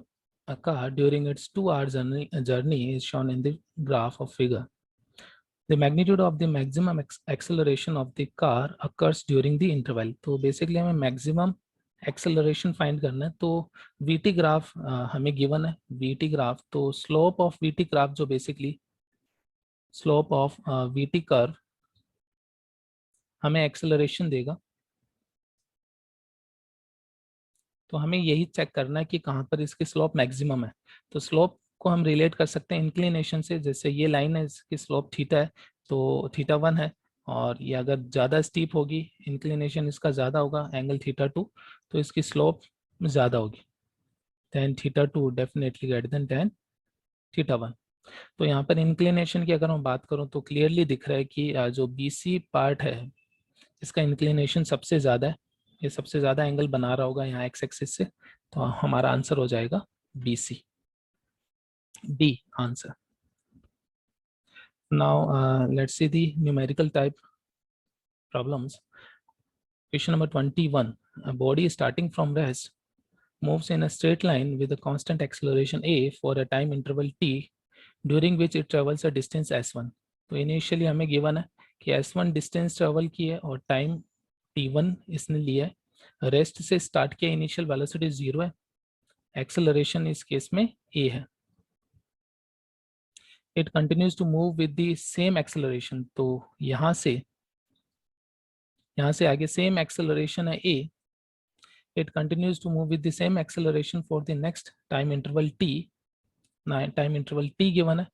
a car during its 2-hour journey is shown in the graph of figure. The magnitude of the maximum acceleration of the car occurs during the interval. तो basically हमें maximum acceleration find करना है। तो VT graph हमें given है, VT graph, तो slope of VT graph जो basically slope of VT curve हमें acceleration देगा। तो हमें यही चेक करना है कि कहाँ पर इसकी स्लोप मैक्सिमम है। तो स्लोप को हम रिलेट कर सकते हैं इंक्लिनेशन से। जैसे ये लाइन है, इसकी स्लोप थीटा है, तो थीटा 1 है, और ये अगर ज़्यादा स्टीप होगी, इंक्लिनेशन इसका ज़्यादा होगा, एंगल थीटा 2, तो इसकी स्लोप ज़्यादा होगी। Tan theta 2 definitely greater than tan theta 1। तो यहाँ पर इंक्लिनेशन की अगर मैं बात करूँ तो क्लियरली दिख रहा है कि जो BC पार्ट है इसका इंक्लिनेशन सबसे ज़्यादा है, ये सबसे ज़्यादा एंगल बना रहा होगा यहाँ एक्स एक्सिस से। तो हमारा आंसर हो जाएगा BC, D answer. Now let's see the numerical type problems. Question number 21. A body starting from rest moves in a straight line with a constant acceleration a for a time interval t during which it travels a distance s1. तो initially हमें given है कि s1 distance travel की है और time t1 इसने लिया है। रेस्ट से स्टार्ट किया, इनिशियल वेलोसिटी 0 है, एक्सेलरेशन इस केस में a है। It continues to move with the same acceleration, तो यहाँ से यहाँ से आगे सेम एक्सेलरेशन है a, it continues to move with the same acceleration for the next time interval t, time interval t given है,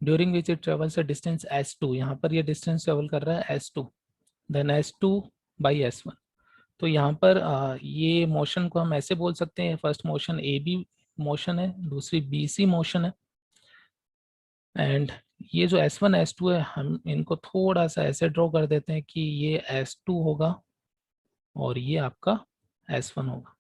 during which it travels a distance s2, यहाँ पर ये डिस्टेंस ट्रेवल कर रहा है s2, then s2 by s1। तो यहाँ पर ये मोशन को हम ऐसे बोल सकते हैं, first motion A B motion है, दूसरी बी सी मोशन है, एंड ये जो S1 S2 है हम इनको थोड़ा सा ऐसे ड्रॉ कर देते हैं कि ये S2 होगा और ये आपका S1 होगा,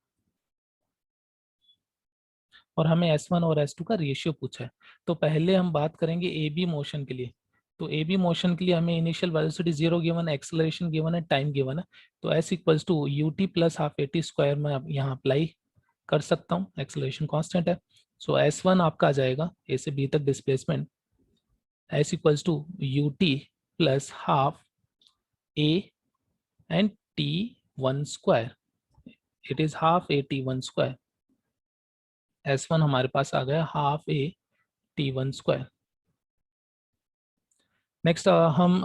और हमें S1 और S2 का रेशियो पूछा है। तो पहले हम बात करेंगे AB मोशन के लिए। तो AB मोशन के लिए हमें इनिशियल वेलोसिटी 0 गिवन है, एक्सेलरेशन गिवन है, टाइम गिवन है। तो S equals to UT plus half AT square में अब यहाँ अप्लाई कर सकता हूँ, एक्सेलरेशन कांस्टेंट है। सो S1 आपका आ जाएगा A से B तक displacement, S equals to UT plus half A and T1 square. It is half A T1 square. S1 हमारे पास आ गया half A T1 square. Next हम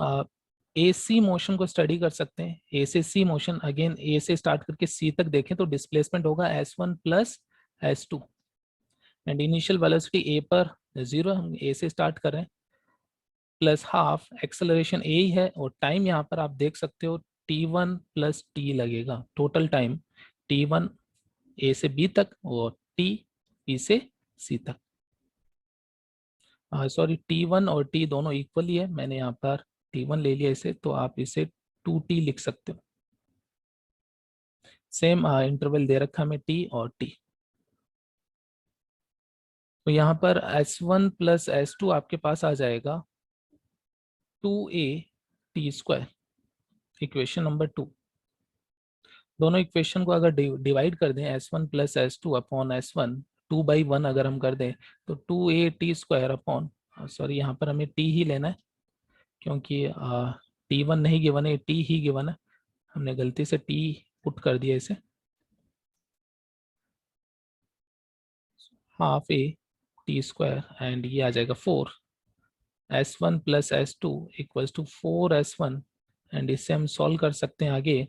AC मोशन को स्टडी कर सकते हैं। A से C मोशन, अगेन A से start करके C तक देखें तो डिस्प्लेसमेंट होगा S1 plus S2 and initial velocity A पर 0, हम A से स्टार्ट कर रहे हैं, प्लस हाफ एक्सेलरेशन ए ही है, और टाइम यहाँ पर आप देख सकते हो T1 प्लस टी लगेगा, टोटल टाइम T1 ए से बी तक और T बी से सी तक। सॉरी, T1 और T दोनों इक्वल ही है, मैंने यहाँ पर T1 ले लिया इसे, तो आप इसे 2T लिख सकते हो। सेम इंटरवल दे रखा हमें T और T। तो यहाँ पर S1 प्लस S2 आपके पास आ जाएगा 2A T square, equation number 2। दोनों इक्वेशन को अगर डिवाइड कर दें S1 plus S2 upon S1, 2/1 अगर हम कर दें तो 2A T square upon, sorry यहाँ पर हमें T ही लेना है क्योंकि T1 नहीं गिवन है, T ही गिवन है, हमने गलती से T पुट कर दिया इसे, half A T square and ये आ जाएगा 4, S1 plus S2 equals to 4S1 and इससे हम सॉल्व कर सकते हैं आगे,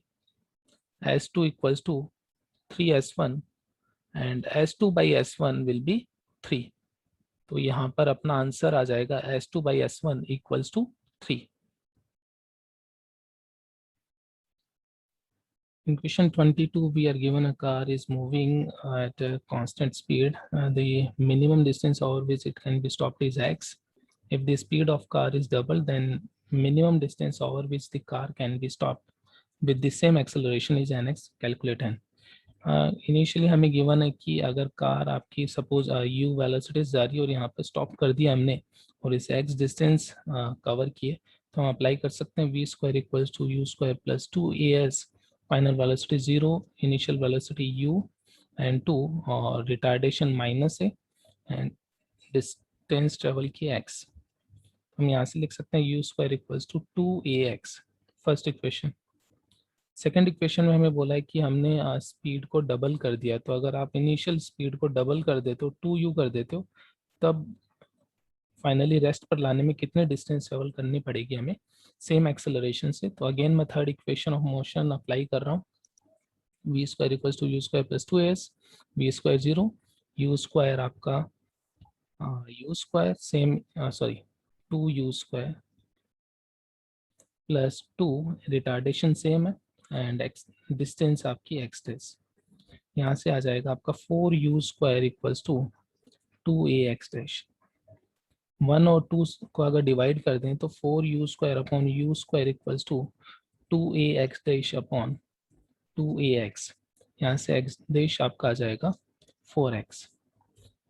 S2 equals to 3S1 and S2 by S1 will be 3। तो यहाँ पर अपना आंसर आ जाएगा S2 by S1 equals to 3। In question 22, we are given a car is moving at a constant speed. The minimum distance over which it can be stopped is x. If the speed of car is double, then minimum distance over which the car can be stopped with the same acceleration is nx. Calculate n. Initially हमें given है कि अगर car आपकी suppose u velocity जा रही है और यहाँ पर स्टॉप कर दिया हमने और इस x डिस्टेंस कवर किए, तो हम अप्लाई कर सकते हैं v square equals to you square plus 2as, final velocity 0, initial velocity u and 2 और रिटार्डेशन माइनस है एंड डिस्टेंस ट्रेवल की x। हम यहाँ से लिख सकते हैं u square equals to 2ax, first equation. Second equation में हमें बोला है कि हमने स्पीड को डबल कर दिया, तो अगर आप इनिशियल स्पीड को डबल कर देते हो, 2u कर देते हो, तब फाइनली रेस्ट पर लाने में कितने डिस्टेंस ट्रेवल करनी पड़ेगी हमें सेम एक्सेलरेशन से। तो अगेन मैं third equation of motion apply कर रहा हूँ, we square equals to you square plus 2as, we square 0, you square आपका u square same, sorry 2u square plus 2, retardation same है एंड एक्स डिस्टेंस आपकी x डेस, यहाँ से आ जाएगा आपका 4u square equals to 2ax dash. 1 और 2 को अगर डिवाइड कर दें तो 4u square upon u square equals to 2ax dash upon 2ax, यहाँ से x डैश आपका आ जाएगा 4x।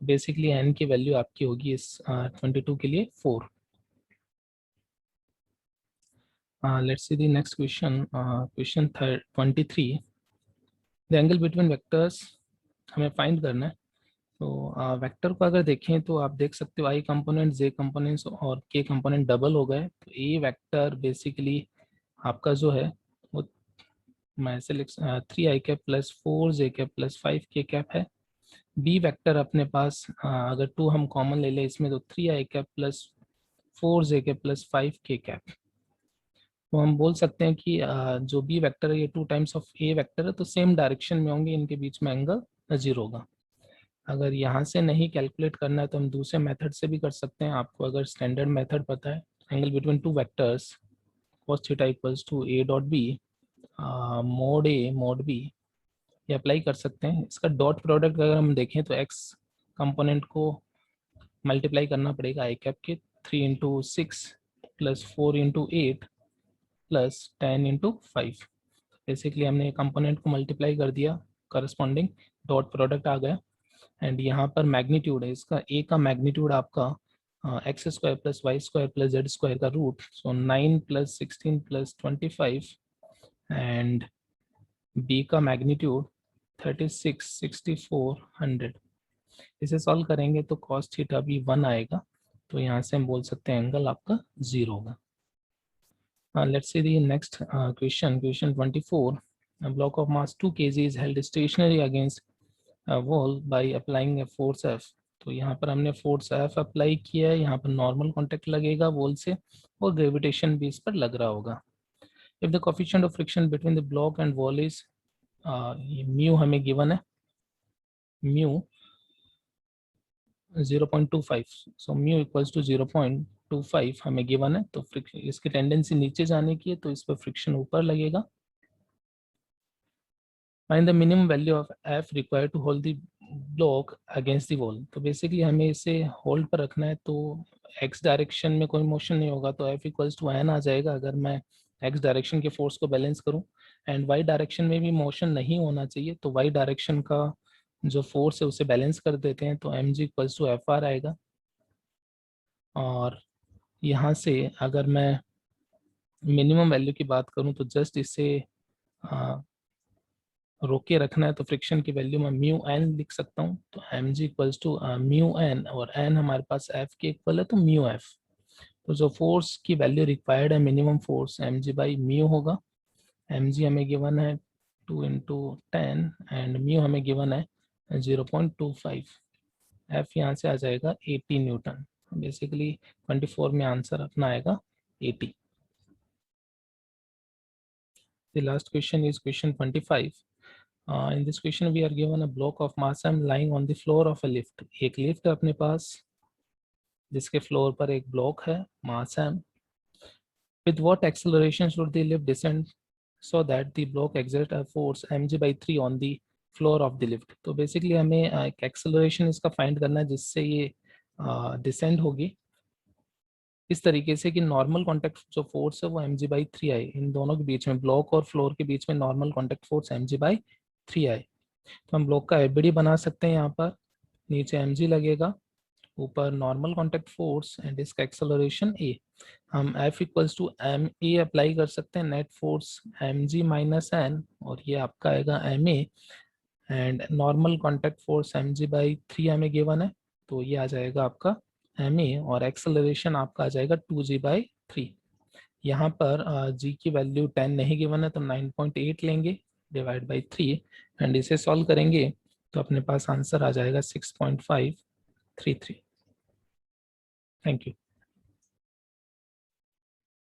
बेसिकली n की वैल्यू आपकी होगी इस 22 के लिए 4। Let's see the next question. Question 23. The angle between vectors हमें फाइंड करना है। तो वेक्टर को अगर देखें तो आप देख सकते हो i कंपोनेंट, j कंपोनेंट्स और k कंपोनेंट डबल हो गए। तो a वेक्टर बेसिकली आपका जो है वो मैं ऐसे लिख 3i cap plus 4j cap plus 5k cap है। b वेक्टर अपने पास अगर 2 हम कॉमन ले लें इसमें तो 3i cap plus 4j cap plus 5k cap. तो हम बोल सकते हैं कि जो बी वेक्टर है ये 2 टाइम्स ऑफ ए वेक्टर है, तो सेम डायरेक्शन में होंगे, इनके बीच में एंगल 0 होगा। अगर यहाँ से नहीं कैलकुलेट करना है तो हम दूसरे मेथड से भी कर सकते हैं। आपको अगर स्टैंडर्ड मेथड पता है, angle between two vectors cos theta equals to a dot b mod a mod b, ये अप्लाई कर सकते हैं। इसका डॉट प्रोडक्ट अगर हम देखें तो x कंपोनेंट को मल्टीप्लाई करना पड़ेगा आई कैप के 3 into 6 plus 4 into 8 plus 10 into 5। Basically हमने कंपोनेंट को मल्टीप्लाई कर दिया, करस्पॉन्डिंग डॉट प्रोडक्ट आ गया। एंड यहाँ पर मैग्नीट्यूड है इसका, ए का मैग्नीट्यूड आपका x square plus y square plus z square का root, so 9 plus 16 plus 25। And B का मैग्नीट्यूड 36 64 100। इसे सॉल्व करेंगे तो cos थीटा भी 1 आएगा, तो यहाँ से हम बोल सकते हैं एंगल आपका 0 होगा। Let's see the next question. Question 24. A block of mass 2 kg is held stationary against a wall by applying a force F. तो यहाँ पर हमने फोर्स F अप्लाई किया है, यहाँ पर नॉर्मल कॉन्टेक्ट लगेगा वॉल से और ग्रेविटेशन भी इस पर लग रहा होगा। If the coefficient of friction between the block and wall is mu हमें गिवन है, mu 0.25, so mu equals to 0.25 हमें गिवन है। तो इसकी टेंडेंसी नीचे जाने की है, तो इस पर फ्रिक्शन ऊपर लगेगा। Find the minimum value of f required to hold the block against the wall. तो बेसिकली हमें इसे होल्ड पर रखना है, तो एक्स डायरेक्शन में कोई मोशन नहीं होगा, तो एफ इक्वल्स टू एन आ जाएगा अगर मैं एक्स डायरेक्शन के फोर्स को बैलेंस करूं। एंड वाई डायरेक्शन में भी मोशन नहीं होना चाहिए, तो वाई डायरेक्शन का जो फोर्स है उसे बैलेंस कर देते हैं, तो m g equals to f r आएगा। और यहाँ से अगर मैं मिनिमम वैल्यू की बात करूं तो जस्ट इसे रोक के रखना है, तो फ्रिक्शन की वैल्यू में म्यू एन लिख सकता हूँ। तो m g equals to mu n, और एन हमारे पास एफ के इक्वल है तो म्यू एफ। तो जो फोर्स की वैल्यू रिक्वायर्ड है minimum force m g by mu होगा। एम जी हमें गिवन है 2 इंटू 10 एंड म्यू हमें गिवन है 0.25। एफ यहाँ से आ जाएगा 80 न्यूटन। बेसिकली 24 में आंसर अपना आएगा 80। The last question is question 25. In this question we are given a block of mass m lying on the floor of a lift. एक lift है अपने पास जिसके फ्लोर पर एक ब्लॉक है मास m. With what acceleration should the lift descend so that the block exert a force mg by 3 on the floor of the lift? तो basically हमें एक एक्सेलरेशन इसका फाइंड करना है जिससे ये डिसेंड होगी इस तरीके से कि नॉर्मल कॉन्टैक्ट जो फोर्स है वो mg बाई 3 आए। इन दोनों के बीच में, ब्लॉक और फ्लोर के बीच में normal contact force mg by 3 आए। तो हम ब्लॉक का एफबीडी बना सकते हैं। यहाँ पर नीचे mg लगेगा, ऊपर नॉर्मल कॉन्टैक्ट फोर्स एंड इसका एक्सेलरेशन a। हम F equals to M a apply कर सकते हैं, net force mg minus n, और ये आपका आएगा ma। And normal contact force mg by 3 हमें गिवन है, तो ये आ जाएगा आपका ma, और एक्सेलरेशन आपका आ जाएगा 2g बाई 3। यहाँ पर g की वैल्यू 10 नहीं गिवन है, तो 9.8 लेंगे डिवाइड बाई 3 एंड इसे सॉल्व करेंगे तो अपने पास आंसर आ जाएगा 6.533। Thank you.